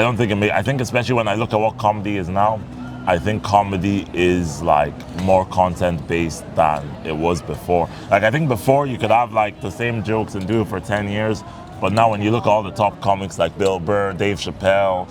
don't think I think especially when I look at what comedy is now, I think comedy is like more content based than it was before. Like I think before you could have like the same jokes and do it for 10 years, but now when you look at all the top comics like Bill Burr, Dave Chappelle,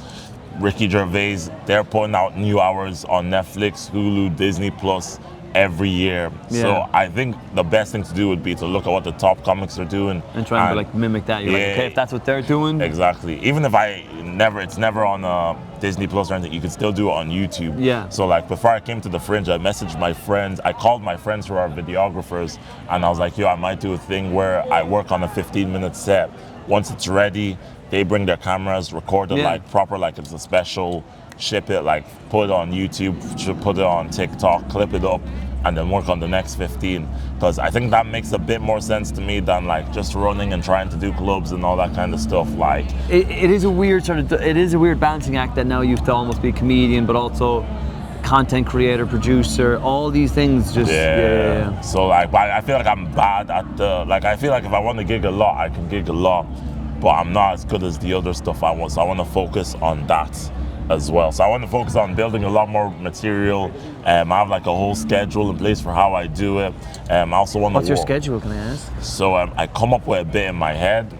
Ricky Gervais, they're putting out new hours on Netflix, Hulu, Disney Plus every year. So I think the best thing to do would be to look at what the top comics are doing and try and like mimic that. You're like, okay, if that's what they're doing. Exactly. Even if it's never on Disney Plus or anything, you can still do it on YouTube. Yeah. So like before I came to the Fringe, I messaged my friends. I called my friends who are videographers, and I was like, yo, I might do a thing where I work on a 15-minute set. Once it's ready, they bring their cameras, record it like proper, like it's a special, ship it, like put it on YouTube, put it on TikTok, clip it up, and then work on the next 15, because I think that makes a bit more sense to me than like just running and trying to do clubs and all that kind of stuff. Like it is a weird balancing act that now you have to almost be a comedian, but also content creator, producer, all these things just yeah. So like I feel like I'm bad at I feel like if I want to gig a lot, I can gig a lot, but I'm not as good as the other stuff I want. So I want to focus on that as well. So I want to focus on building a lot more material. I have like a whole schedule in place for how I do it. I also want to What's your schedule, can I ask? So I come up with a bit in my head.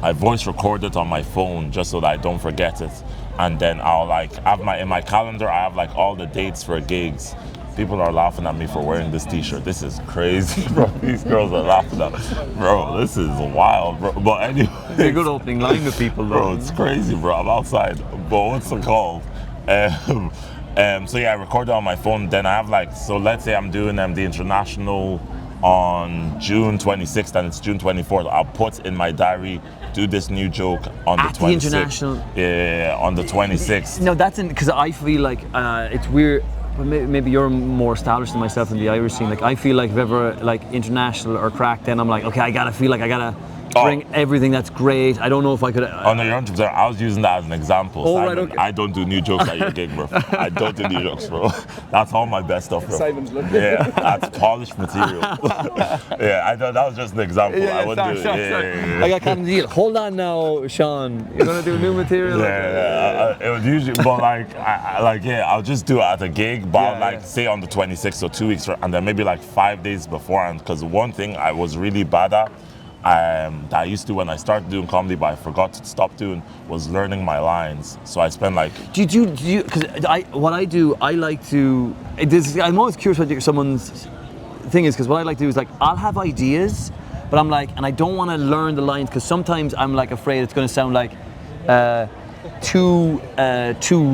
I voice record it on my phone just so that I don't forget it. And then I'll like have in my calendar, I have like all the dates for gigs. People are laughing at me for wearing this t-shirt. This is crazy, bro. These girls are laughing at me. Bro, this is wild, bro. But anyway. It's a good opening line with people, though. Bro, it's crazy, bro. I'm outside. But what's it called? So yeah, I record it on my phone. Then I have like, so let's say I'm doing the international on June 26th and it's June 24th. I'll put in my diary, do this new joke on the 26th. The international? Yeah, on the 26th. No, that's because I feel like it's weird. Maybe you're more established than myself in the Irish scene. Like I feel like if ever like international or crack, then I'm like, okay, I gotta bring everything that's great. I don't know if I could. Oh no, you're 100%. I was using that as an example. Oh, Simon, right, okay. I don't do new jokes at your gig, bro. I don't do new jokes, bro. That's all my best stuff, bro. Simon's looking. Yeah, that's polished material. Yeah, that was just an example. I wouldn't do it. Yeah. I got kind of deal. Hold on now, Shawn. You're gonna do new material. Yeah, it would usually, but I'll just do it at a gig, but I'll say on the 26th, so 2 weeks, and then maybe like 5 days beforehand. Because one thing I was really bad at, that I used to when I started doing comedy, but I forgot to stop doing, was learning my lines. So I spend like. Do you? Because what I do, I like to. I'm always curious what someone's thing is, because what I like to do is like I'll have ideas, but I'm like, and I don't want to learn the lines because sometimes I'm like afraid it's going to sound like. Too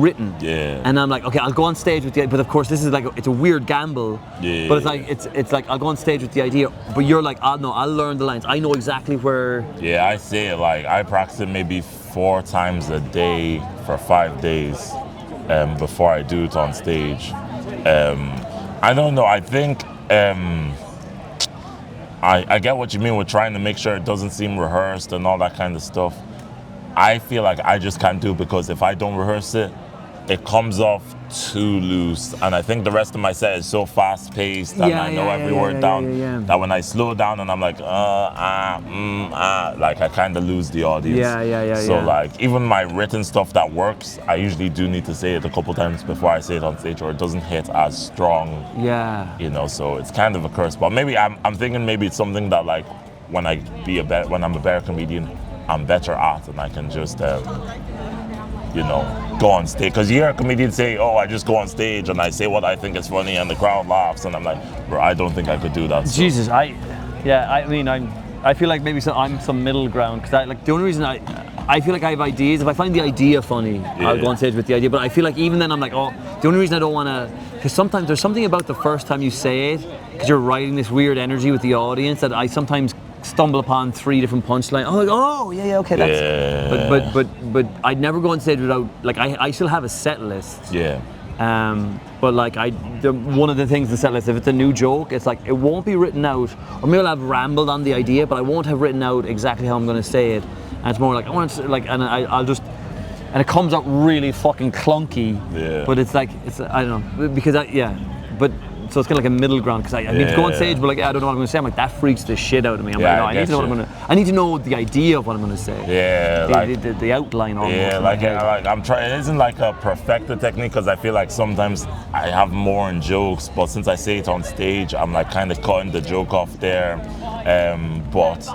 written, and I'm like, okay, I'll go on stage with the idea, but of course this is like it's a weird gamble, but it's like I'll go on stage with the idea, but you're like, I'll learn the lines, I know exactly where. Yeah, I say it like I practice it maybe 4 times a day for 5 days before I do it on stage. I don't know, I think I get what you mean with trying to make sure it doesn't seem rehearsed and all that kind of stuff. I feel like I just can't do it because if I don't rehearse it, it comes off too loose. And I think the rest of my set is so fast paced and I know every word down that when I slow down and I'm like, like I kind of lose the audience. So like even my written stuff that works, I usually do need to say it a couple times before I say it on stage or it doesn't hit as strong. You know, so it's kind of a curse. But maybe I'm thinking maybe it's something that like when I'm a better comedian, I'm better at, and I can just, you know, go on stage. Because you hear a comedian say, oh, I just go on stage and I say what I think is funny and the crowd laughs, and I'm like, bro, I don't think I could do that. Jesus, I feel like maybe I'm some middle ground, because the only reason I feel like I have ideas, if I find the idea funny, I'll go on stage with the idea, but I feel like even then I'm like, oh, the only reason I don't want to, because sometimes there's something about the first time you say it, because you're writing this weird energy with the audience that I sometimes stumble upon 3 different punchlines. I'm like, oh yeah, okay, that's. But I'd never go on stage without like I still have a set list. But like one of the things in the set list, if it's a new joke, it's like it won't be written out, or maybe I'll have rambled on the idea, but I won't have written out exactly how I'm going to say it. And it's more like I want to like, and I'll just. And it comes out really fucking clunky. But it's like I don't know, because but. So it's kind of like a middle ground, because I need to go on stage, but like I don't know what I'm going to say. I'm like, that freaks the shit out of me. I'm like, no, I need to know I need to know the idea of what I'm going to say. The outline almost. I'm trying. It isn't like a perfected technique, because I feel like sometimes I have more in jokes, but since I say it on stage, I'm like kind of cutting the joke off there. But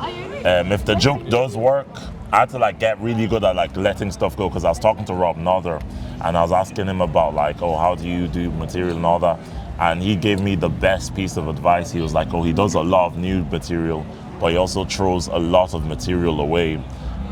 if the joke does work, I had to like get really good at like letting stuff go, because I was talking to Rob Nother and I was asking him about like, oh, how do you do material and all that. And he gave me the best piece of advice. He was like, oh, he does a lot of new material, but he also throws a lot of material away.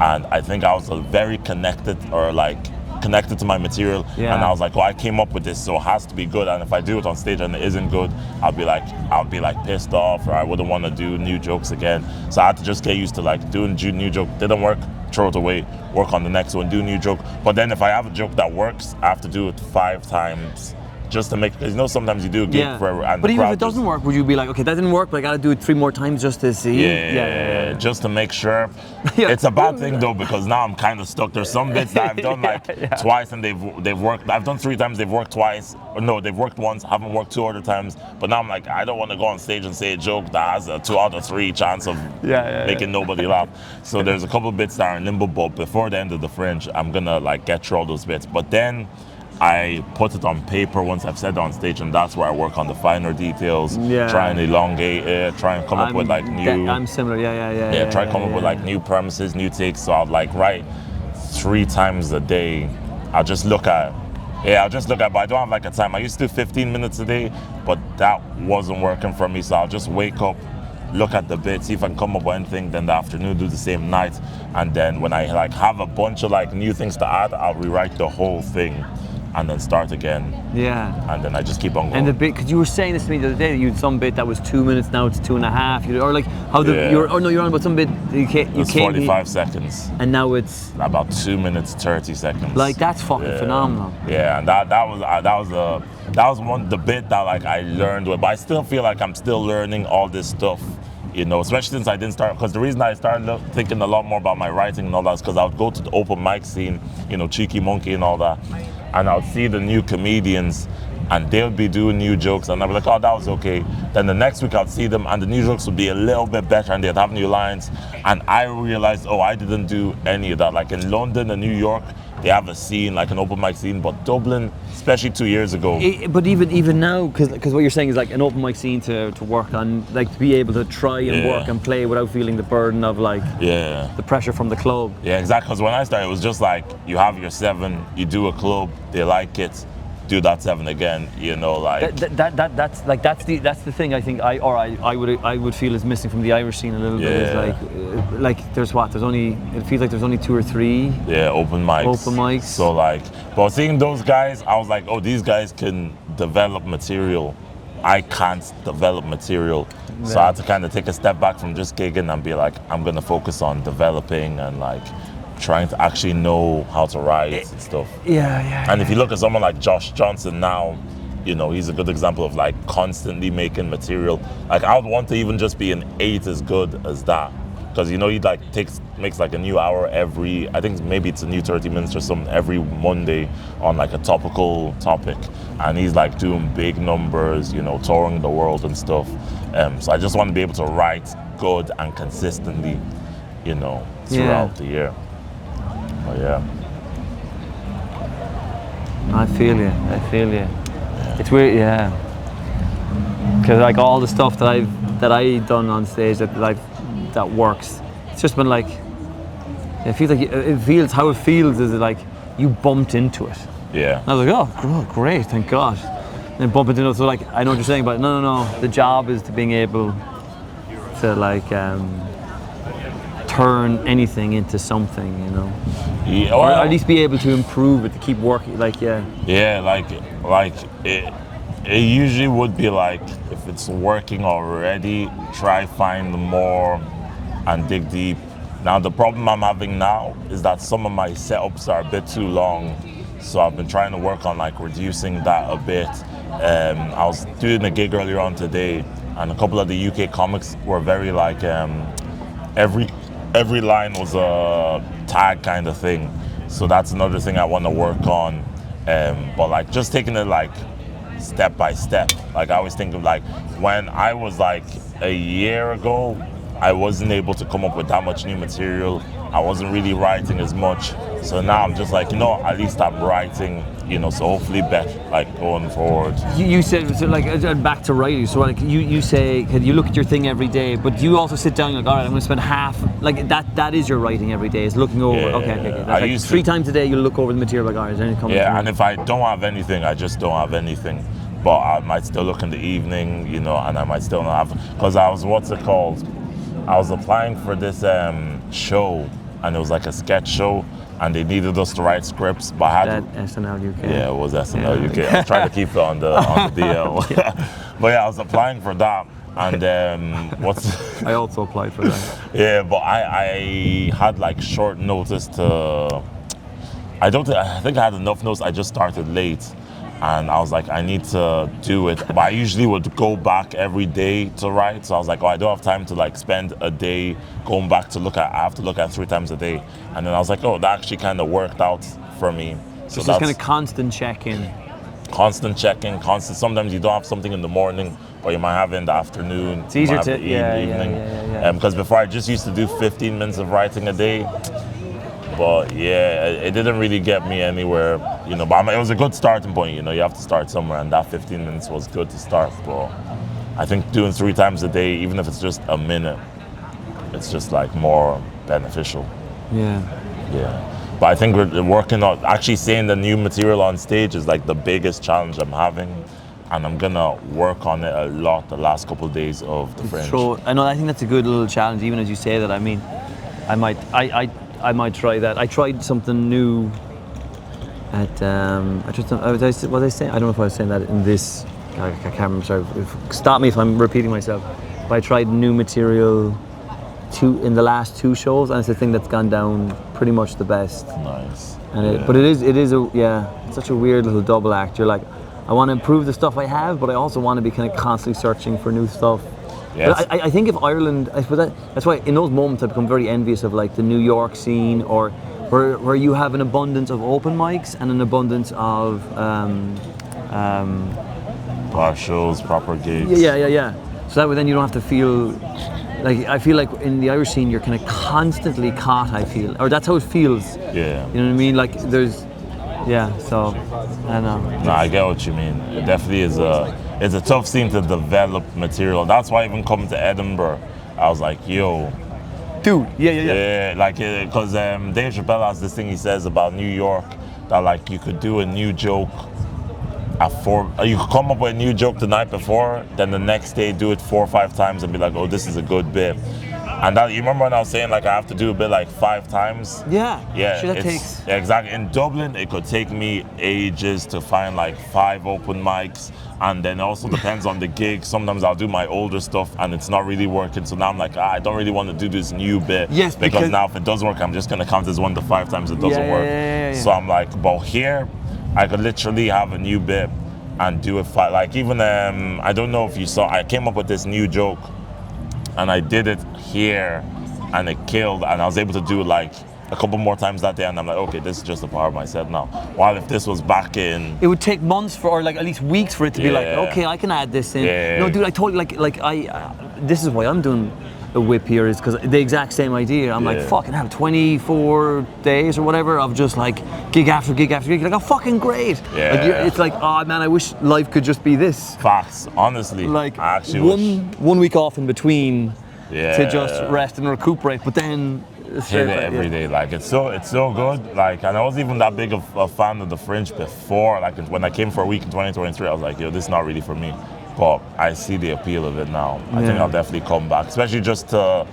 And I think I was very connected to my material. And I was like, well, I came up with this, so it has to be good. And if I do it on stage and it isn't good, I'll be like pissed off, or I wouldn't want to do new jokes again. So I had to just get used to like doing new joke. Didn't work, throw it away, work on the next one, do new joke. But then if I have a joke that works, I have to do it 5 times just to make, because you know sometimes you do a gig for, and but the even if crowd it doesn't just- work, would you be like, okay, that didn't work, but I got to do it 3 more times just to see? Yeah, just to make sure. Yeah. It's a bad thing though, because now I'm kind of stuck. There's some bits that I've done like twice and they've worked. I've done 3 times, they've worked twice. Or no, they've worked once, haven't worked 2 other times. But now I'm like, I don't want to go on stage and say a joke that has a 2 out of 3 chance of making nobody laugh. So there's a couple bits that are in limbo, but before the end of the Fringe, I'm gonna like get through all those bits. But then I put it on paper once I've said it on stage, and that's where I work on the finer details, try and elongate it, try and come up with like new. I'm similar, Try and come up with like new premises, new takes. So I'll like write 3 times a day. I'll just look at. But I don't have like a time. I used to do 15 minutes a day, but that wasn't working for me. So I'll just wake up, look at the bit, see if I can come up with anything. Then the afternoon, do the same night, and then when I like have a bunch of like new things to add, I'll rewrite the whole thing, and then start again. Yeah. And then I just keep on going. And the bit, because you were saying this to me the other day, that you had some bit that was 2 minutes, now it's 2.5. Or like how the you're on about some bit you came. It's 45 seconds. And now it's about 2 minutes 30 seconds. Like that's fucking phenomenal. Yeah, and that was one the bit that like I learned with, but I still feel like I'm still learning all this stuff. You know, especially since I didn't start, because the reason I started thinking a lot more about my writing and all that is because I would go to the open mic scene, you know, Cheeky Monkey and all that, and I would see the new comedians and they'll be doing new jokes and I'd be like, oh, that was okay. Then the next week I'd see them and the new jokes would be a little bit better and they'd have new lines. And I realized, oh, I didn't do any of that. Like in London and New York, they have a scene, like an open mic scene, but Dublin, especially 2 years ago. But even now, because what you're saying is like an open mic scene to work on, like to be able to try and work and play without feeling the burden of like the pressure from the club. Yeah, exactly. Because when I started, it was just like you have your 7, you do a club, they like it, do that 7 again. You know, like that's the thing I think I would feel is missing from the Irish scene a little bit. Is like there's only it feels like there's only 2 or 3 open mics. So like, but seeing those guys, I was like, oh, these guys can develop material. I can't develop material. So I had to kind of take a step back from just gigging and be like, I'm gonna focus on developing and like trying to actually know how to write and stuff. And if you look at someone like Josh Johnson now, you know, he's a good example of like constantly making material. Like I would want to even just be an 8 as good as that. Because you know he like makes like a new hour every, I think maybe it's a new 30 minutes or something every Monday on like a topical topic. And he's like doing big numbers, you know, touring the world and stuff. So I just want to be able to write good and consistently, you know, throughout the year. But yeah. I feel you. It's weird, because like all the stuff that I done on stage that works, it's just been like it feels how it feels is like you bumped into it. Yeah. And I was like, oh great, thank God. And then bump into it, so like I know what you're saying, but no. The job is to being able to like turn anything into something, you know. Yeah, or at least be able to improve it, to keep working, like it usually would be like, if it's working already, try find more and dig deep. Now the problem I'm having now is that some of my setups are a bit too long, so I've been trying to work on like reducing that a bit. I was doing a gig earlier on today and a couple of the UK comics were very like every line was a tag kind of thing. So that's another thing I want to work on. But like just taking it like step by step. Like I always think of like when I was like a year ago, I wasn't able to come up with that much new material. I wasn't really writing as much. So now I'm just like, you know, at least I'm writing, you know, so hopefully better, like going forward. You said, so like back to writing, so like you say, you look at your thing every day, but you also sit down and like, all right, I'm going to spend half, like that is your writing every day, is looking over, okay. That's like 3 times a day you look over the material, like, all right, is there anything coming? Yeah, and if I don't have anything, I just don't have anything. But I might still look in the evening, you know, and I might still not have, because I was applying for this show, and it was like a sketch show, and they needed us to write scripts, but I had SNL UK. Yeah, it was SNL UK. I was trying to keep it on the DL. But yeah, I was applying for that, and I also applied for that. Yeah, but I had like short notice to. I think I had enough notice. I just started late, And I was like, I need to do it. But I usually would go back every day to write. So I was like, oh, I don't have time to like spend a day going back to look at, I have to look at 3 times a day. And then I was like, oh, that actually kind of worked out for me. So Just this kind of constant check-in. Constant checking, constant. Sometimes you don't have something in the morning, but you might have it in the afternoon. It's easier to, evening. Because before I just used to do 15 minutes of writing a day. But yeah, it didn't really get me anywhere, you know. But it was a good starting point, you know. You have to start somewhere, and that 15 minutes was good to start. But I think doing 3 times a day, even if it's just a minute, it's just like more beneficial. Yeah. Yeah. But I think we're working on actually saying the new material on stage is like the biggest challenge I'm having, and I'm gonna work on it a lot the last couple of days of the Fringe. I know. I think that's a good little challenge, even as you say that. I mean, I might try that. I tried something new at was I saying? I don't know if I was saying that in this. I can't remember. Sorry. Stop me if I'm repeating myself. But I tried new material in the last 2 shows, and it's the thing that's gone down pretty much the best. Nice. And but it is it's such a weird little double act. You're like, I want to improve the stuff I have, but I also want to be kind of constantly searching for new stuff. Yes. But I think if Ireland, I suppose that's why in those moments I become very envious of like the New York scene, or where you have an abundance of open mics and an abundance of bar shows, proper gigs. Yeah. So that way then you don't have to feel like, I feel like in the Irish scene you're kind of constantly caught, I feel, or that's how it feels. Yeah. You know what I mean? Like so I know. No, I get what you mean. It definitely is it's a tough scene to develop material. That's why even coming to Edinburgh, I was like, yo. Dude, yeah. Yeah, like, because Dave Chappelle has this thing he says about New York, that like you could do a new joke you could come up with a new joke the night before, then the next day do it 4 or 5 times and be like, oh, this is a good bit. And that, you remember when I was saying like I have to do a bit like 5 times? Yeah. Yeah. Sure, that takes. Yeah, exactly. In Dublin, it could take me ages to find like 5 open mics, and then also depends on the gig. Sometimes I'll do my older stuff and it's not really working, so now I'm like, I don't really want to do this new bit. Yes, because now if it doesn't work, I'm just gonna count as 1 to 5 times it doesn't work. Yeah. So I'm like, but here, I could literally have a new bit and do it. Like even I don't know if you saw, I came up with this new joke, and I did it here, and it killed, and I was able to do it like a couple more times that day, and I'm like, okay, this is just a part of my set now. While if this was back in, it would take months or like at least weeks for it to be like, okay, I can add this in. Yeah. No, dude, I totally this is why I'm doing a whip here, is because the exact same idea. I'm like, fucking have 24 days or whatever of just like gig after gig after gig. Like, oh, fucking great. Yeah. Like, it's like, oh man, I wish life could just be this. Facts, honestly. Like, I actually one week off in between to just Yeah. rest and recuperate, but then hit it every day. Like it's so good. Like, and I wasn't even that big of a fan of the Fringe before. Like when I came for a week in 2023, I was like, yo, this is not really for me. But I see the appeal of it now. I think I'll definitely come back, especially just to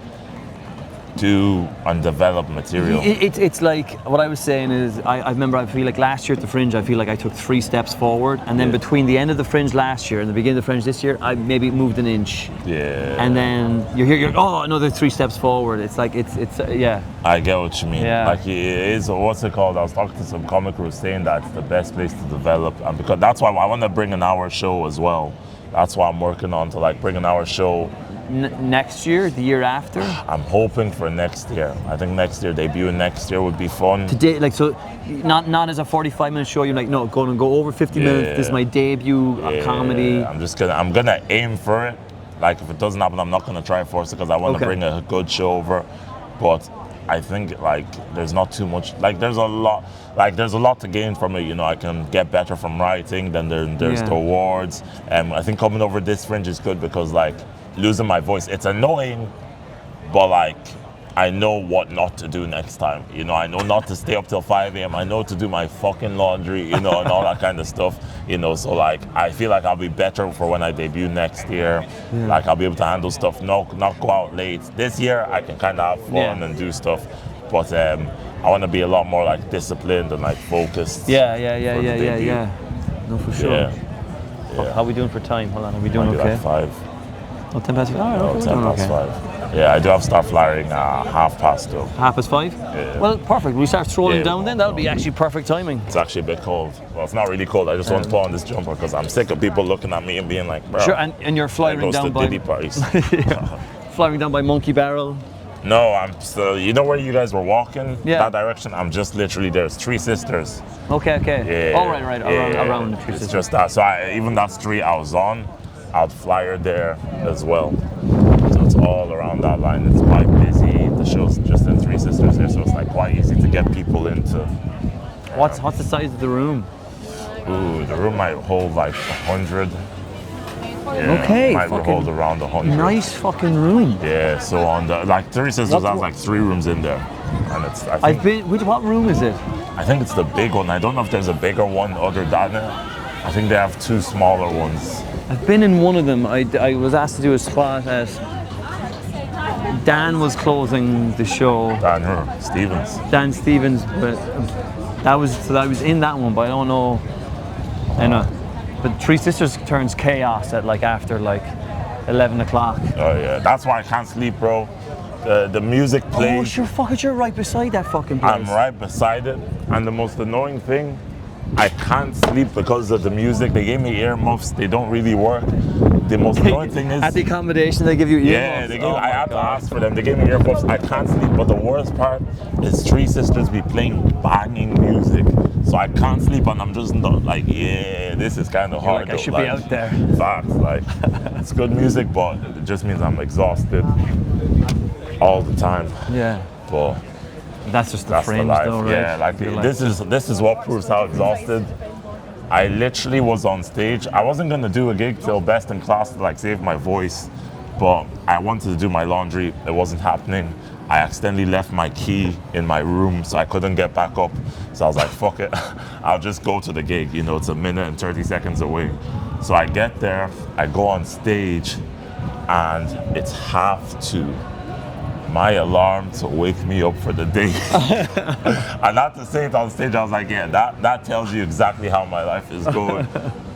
do and develop material. It's like, what I was saying is, I remember, I feel like last year at the Fringe, I feel like I took 3 steps forward, and then between the end of the Fringe last year and the beginning of the Fringe this year, I maybe moved an inch. Yeah. And then you're here, you're like, oh, another 3 steps forward. It's like, it's yeah. I get what you mean. Yeah. Like, it is, what's it called? I was talking to some comic who was saying that it's the best place to develop, and because that's why I want to bring an hour show as well. That's why I'm working on, to like bring an hour show. Next year, the year after? I'm hoping for next year. I think next year, debuting next year would be fun. Today, like, so not as a 45-minute show, you're like, no, go over 50 minutes. This is my debut comedy. I'm gonna aim for it. Like, if it doesn't happen, I'm not gonna try and force it, because I want to bring a good show over. But I think like there's not too much, like there's a lot to gain from it, you know. I can get better from writing, then there's the awards. I think coming over this Fringe is good, because like losing my voice, it's annoying, but like I know what not to do next time, you know. I know not to stay up till 5 a.m. I know to do my fucking laundry, you know, and all that kind of stuff, you know. So like I feel like I'll be better for when I debut next year. Like I'll be able to handle stuff, not go out late. This year I can kind of have fun and do stuff, but I want to be a lot more like disciplined and like focused. Yeah. No, for sure. Yeah. How are we doing for time? Hold on, are we doing okay? Like 5. Oh, 10 past 5. Oh, No, okay, 10 we're doing past okay. 5. Yeah, I do have to start flying 5:30 though. 5:30? Yeah. Well, perfect. We start strolling Yeah, down then. That would be actually perfect timing. It's actually a bit cold. Well, it's not really cold. I just want to put on this jumper because I'm sick of people looking at me and being like, bro. Sure, and you're I flying goes down to by Diddy parties. flying down by Monkey Barrel. No, I'm still. You know where you guys were walking? Yeah. That direction. I'm just literally there. It's Three Sisters. Okay. Yeah. Oh, right. Around the Three It's Sisters. just that. So even that street I was on, I'd flyer there as well. So it's all around that line. It's quite busy. The show's just in Three Sisters here, so it's like quite easy to get people into. What's the size of the room? Ooh, the room might hold like 100. Yeah, Okay, might fucking hold around 100. Nice fucking room. Yeah, so on the like Three Sisters What- has like 3 rooms in there, and it's I I've think, been. What room is it? I think it's the big one. I don't know if there's a bigger one other than it. I think they have 2 smaller ones. I've been in one of them. I was asked to do a spot at. Dan was closing the show. Dan Stevens. Dan Stevens, but I was in that one, but I don't know. I know. But Three Sisters turns chaos at like after like 11 o'clock. Oh yeah, that's why I can't sleep, bro. The music Oh, plays. sure, fuck it, you're right beside that fucking place. I'm right beside it, and the most annoying thing, I can't sleep because of the music. They gave me earmuffs. They don't really work. The most annoying thing is At the accommodation, they give you earmuffs. yeah, Oh I my had to God. ask for them. They gave me earmuffs. I can't sleep. But the worst part is Three Sisters be playing banging music, so I can't sleep, and I'm just not like, yeah, this is kind of You're hard. like, I though, should be out there. Facts, like it's good music, but it just means I'm exhausted all the time. Yeah, But that's just the that's the fringe, life. though, right? Yeah, like You're this is what proves how exhausted. I literally was on stage. I wasn't gonna do a gig till Best in Class to like save my voice, but I wanted to do my laundry. It wasn't happening. I accidentally left my key in my room, so I couldn't get back up. So I was like, fuck it, I'll just go to the gig. You know, it's a minute and 30 seconds away. So I get there, I go on stage, and it's 2:30. My alarm to wake me up for the day. And not to say it on stage, I was like, yeah, that tells you exactly how my life is going.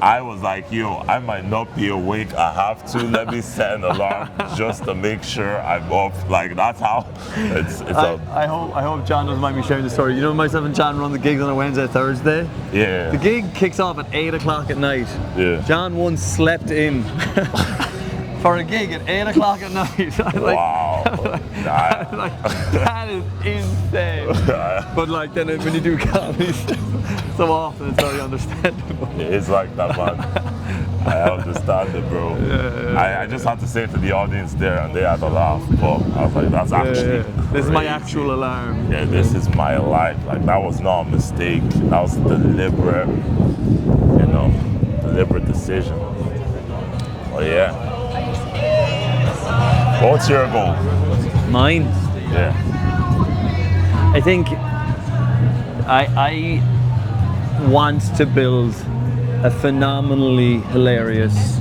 I was like, yo, I might not be awake. I have to. Let me set an alarm just to make sure I'm up. Like, that's how it's I hope John doesn't mind me sharing the story. You know, myself and John run the gigs on a Wednesday, Thursday. yeah. The gig kicks off at 8 o'clock at night. Yeah. John once slept in for a gig at 8 o'clock at night. I'm like, Wow. Nah. like, that is insane. But like then when you do comedy so often, it's very understandable. It's like that, man. I understand it, bro. I just had to say it to the audience there, and they had a laugh. But I was like, that's actually This is my crazy. actual alarm. Yeah, this is my life. Like, that was not a mistake. That was deliberate, deliberate decision. Oh yeah. What's your goal? Mine. Yeah. I think I want to build a phenomenally hilarious.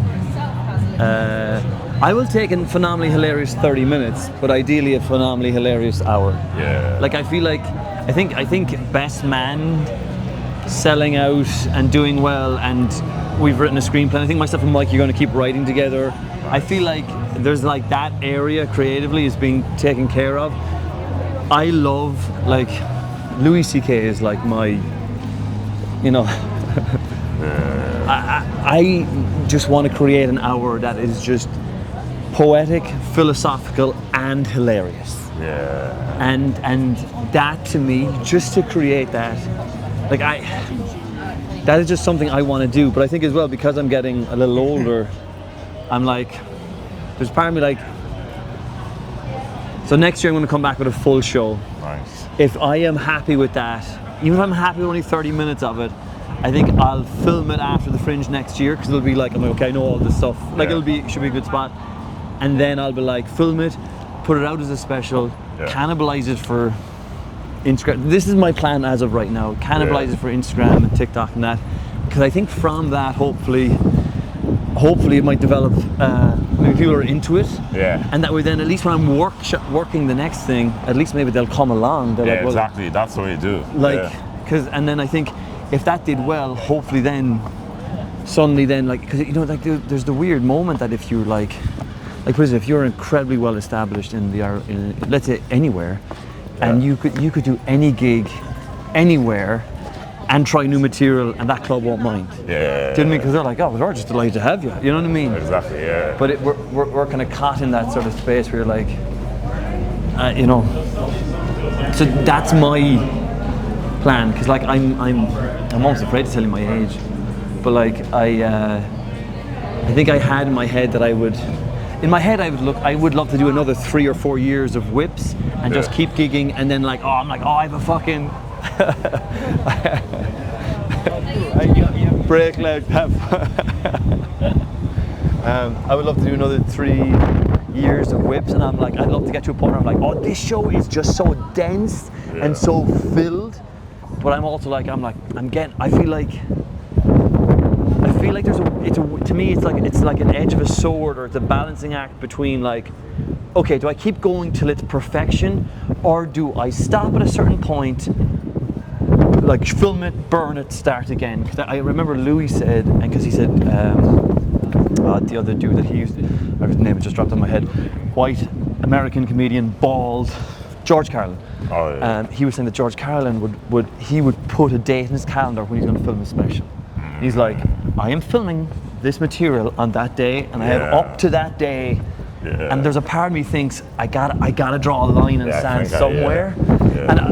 I will take a phenomenally hilarious 30 minutes, but ideally a phenomenally hilarious hour. Yeah. Like I think best man, selling out and doing well, and we've written a screenplay. I think myself and Mike are going to keep writing together. I feel like there's like that area creatively is being taken care of. I love like Louis C.K. is like my, I just want to create an hour that is just poetic, philosophical, and hilarious. Yeah. And that to me, just to create that, like that is just something I want to do. But I think as well, because I'm getting a little older, I'm like, there's part of me like, so next year I'm going to come back with a full show. Nice. If I am happy with that, even if I'm happy with only 30 minutes of it, I think I'll film it after the Fringe next year, because it'll be like, I'm like, okay, I know all this stuff. Like should be a good spot. And then I'll be like, film it, put it out as a special, cannibalize it for Instagram. This is my plan as of right now. Cannibalize it for Instagram and TikTok and that. Because I think from that, hopefully it might develop, maybe people are into it. Yeah. And that way then, at least when I'm working the next thing, at least maybe they'll come along. They're Yeah, like, well, exactly. That's what you do. like, and then I think if that did well, hopefully then, suddenly then, like, because like there's the weird moment that if you're like, like for instance, if you're incredibly well established in let's say anywhere, and you could do any gig, anywhere, and try new material, and that club won't mind. Yeah. Do you know what I mean? Because they're like, oh, we're just delighted to have you. You know what I mean? Exactly. Yeah. But we're kind of caught in that sort of space where you're like, you know. So that's my plan, because like I'm almost afraid to tell you my age, but like I think I had in my head that I would love to do another 3 or 4 years of whips and just keep gigging, and then like I have a fucking break like that. I would love to do another 3 years of whips, and I'm like, I'd love to get to a point where I'm like, oh, this show is just so dense and so filled. But I'm also like, I feel like to me it's like an edge of a sword, or it's a balancing act between like, okay, do I keep going till it's perfection, or do I stop at a certain point, like film it, burn it, start again? Because I remember Louis said, and because he said, the other dude that he used, his name just dropped on my head, white American comedian, bald, George Carlin. Oh, yeah. He was saying that George Carlin would put a date in his calendar when he's going to film a special. He's like, I am filming this material on that day, and I have up to that day. Yeah. And there's a part of me thinks I gotta draw a line in the sand somewhere. And I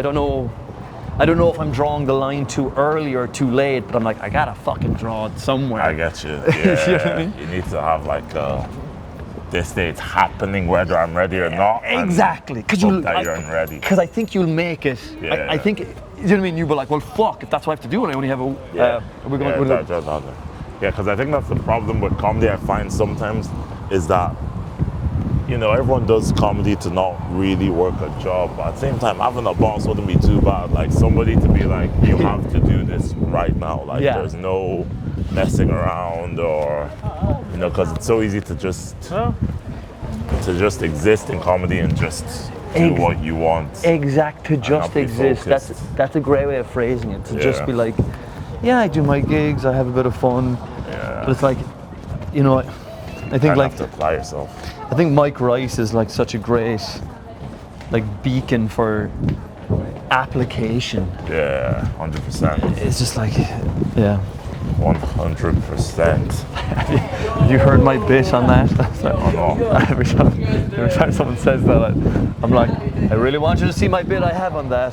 don't know. I don't know if I'm drawing the line too early or too late, but I'm like, I gotta fucking draw it somewhere. I get you. Yeah. You know what I mean? You need to have like this date's happening whether I'm ready or not. Exactly. Because you're ready. Because I think you'll make it. Yeah. I think, you know what I mean? You'll be like, well, fuck, if that's what I have to do, and I only have a. Because I think that's the problem with comedy. I find sometimes is that, you know, everyone does comedy to not really work a job, but at the same time, having a boss wouldn't be too bad. Like somebody to be like, you have to do this right now. Like there's no messing around, or you know, because it's so easy to just exist in comedy and just do what you want. To just exist. That's a great way of phrasing it. To just be like, yeah, I do my gigs, I have a bit of fun. Yeah. But it's like, you know, I think like have to apply yourself. I think Mike Rice is like such a great like beacon for application. Yeah, 100%. It's just like, 100%. Have you heard my bit on that? Every time someone says that, I'm like, I really want you to see my bit I have on that.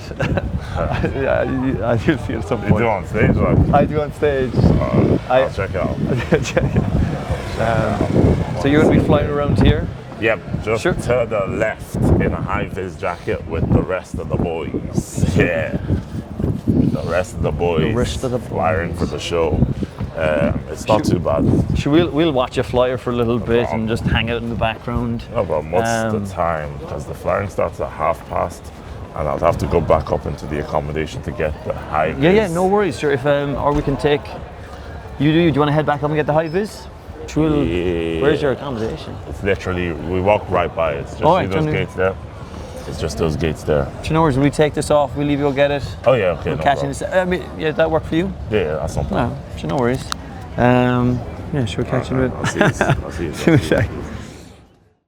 I do see it at some point. You do on stage? Like? I do on stage. I'll check it out. So you're going to be flying around here? Yep, just to the left in a high-vis jacket with the rest of the boys. Yeah. The rest of the boys flying for the show. It's not too bad. We'll watch you flyer for a little bit and just hang out in the background. No problem. What's the time? Because the flying starts at past, and I'll have to go back up into the accommodation to get the high vis. Yeah, no worries. Sure, if or we can take. Do you want to head back up and get the high vis? Where's your accommodation? It's literally, we walk right by it. It's just those gates there. It's just those gates there. Do you know where we take this off? We'll leave you go get it. Oh yeah, okay. We'll catch it. I mean, that work for you? Yeah, that's not bad. No worries. Sure, catch you in a bit. I'll see you.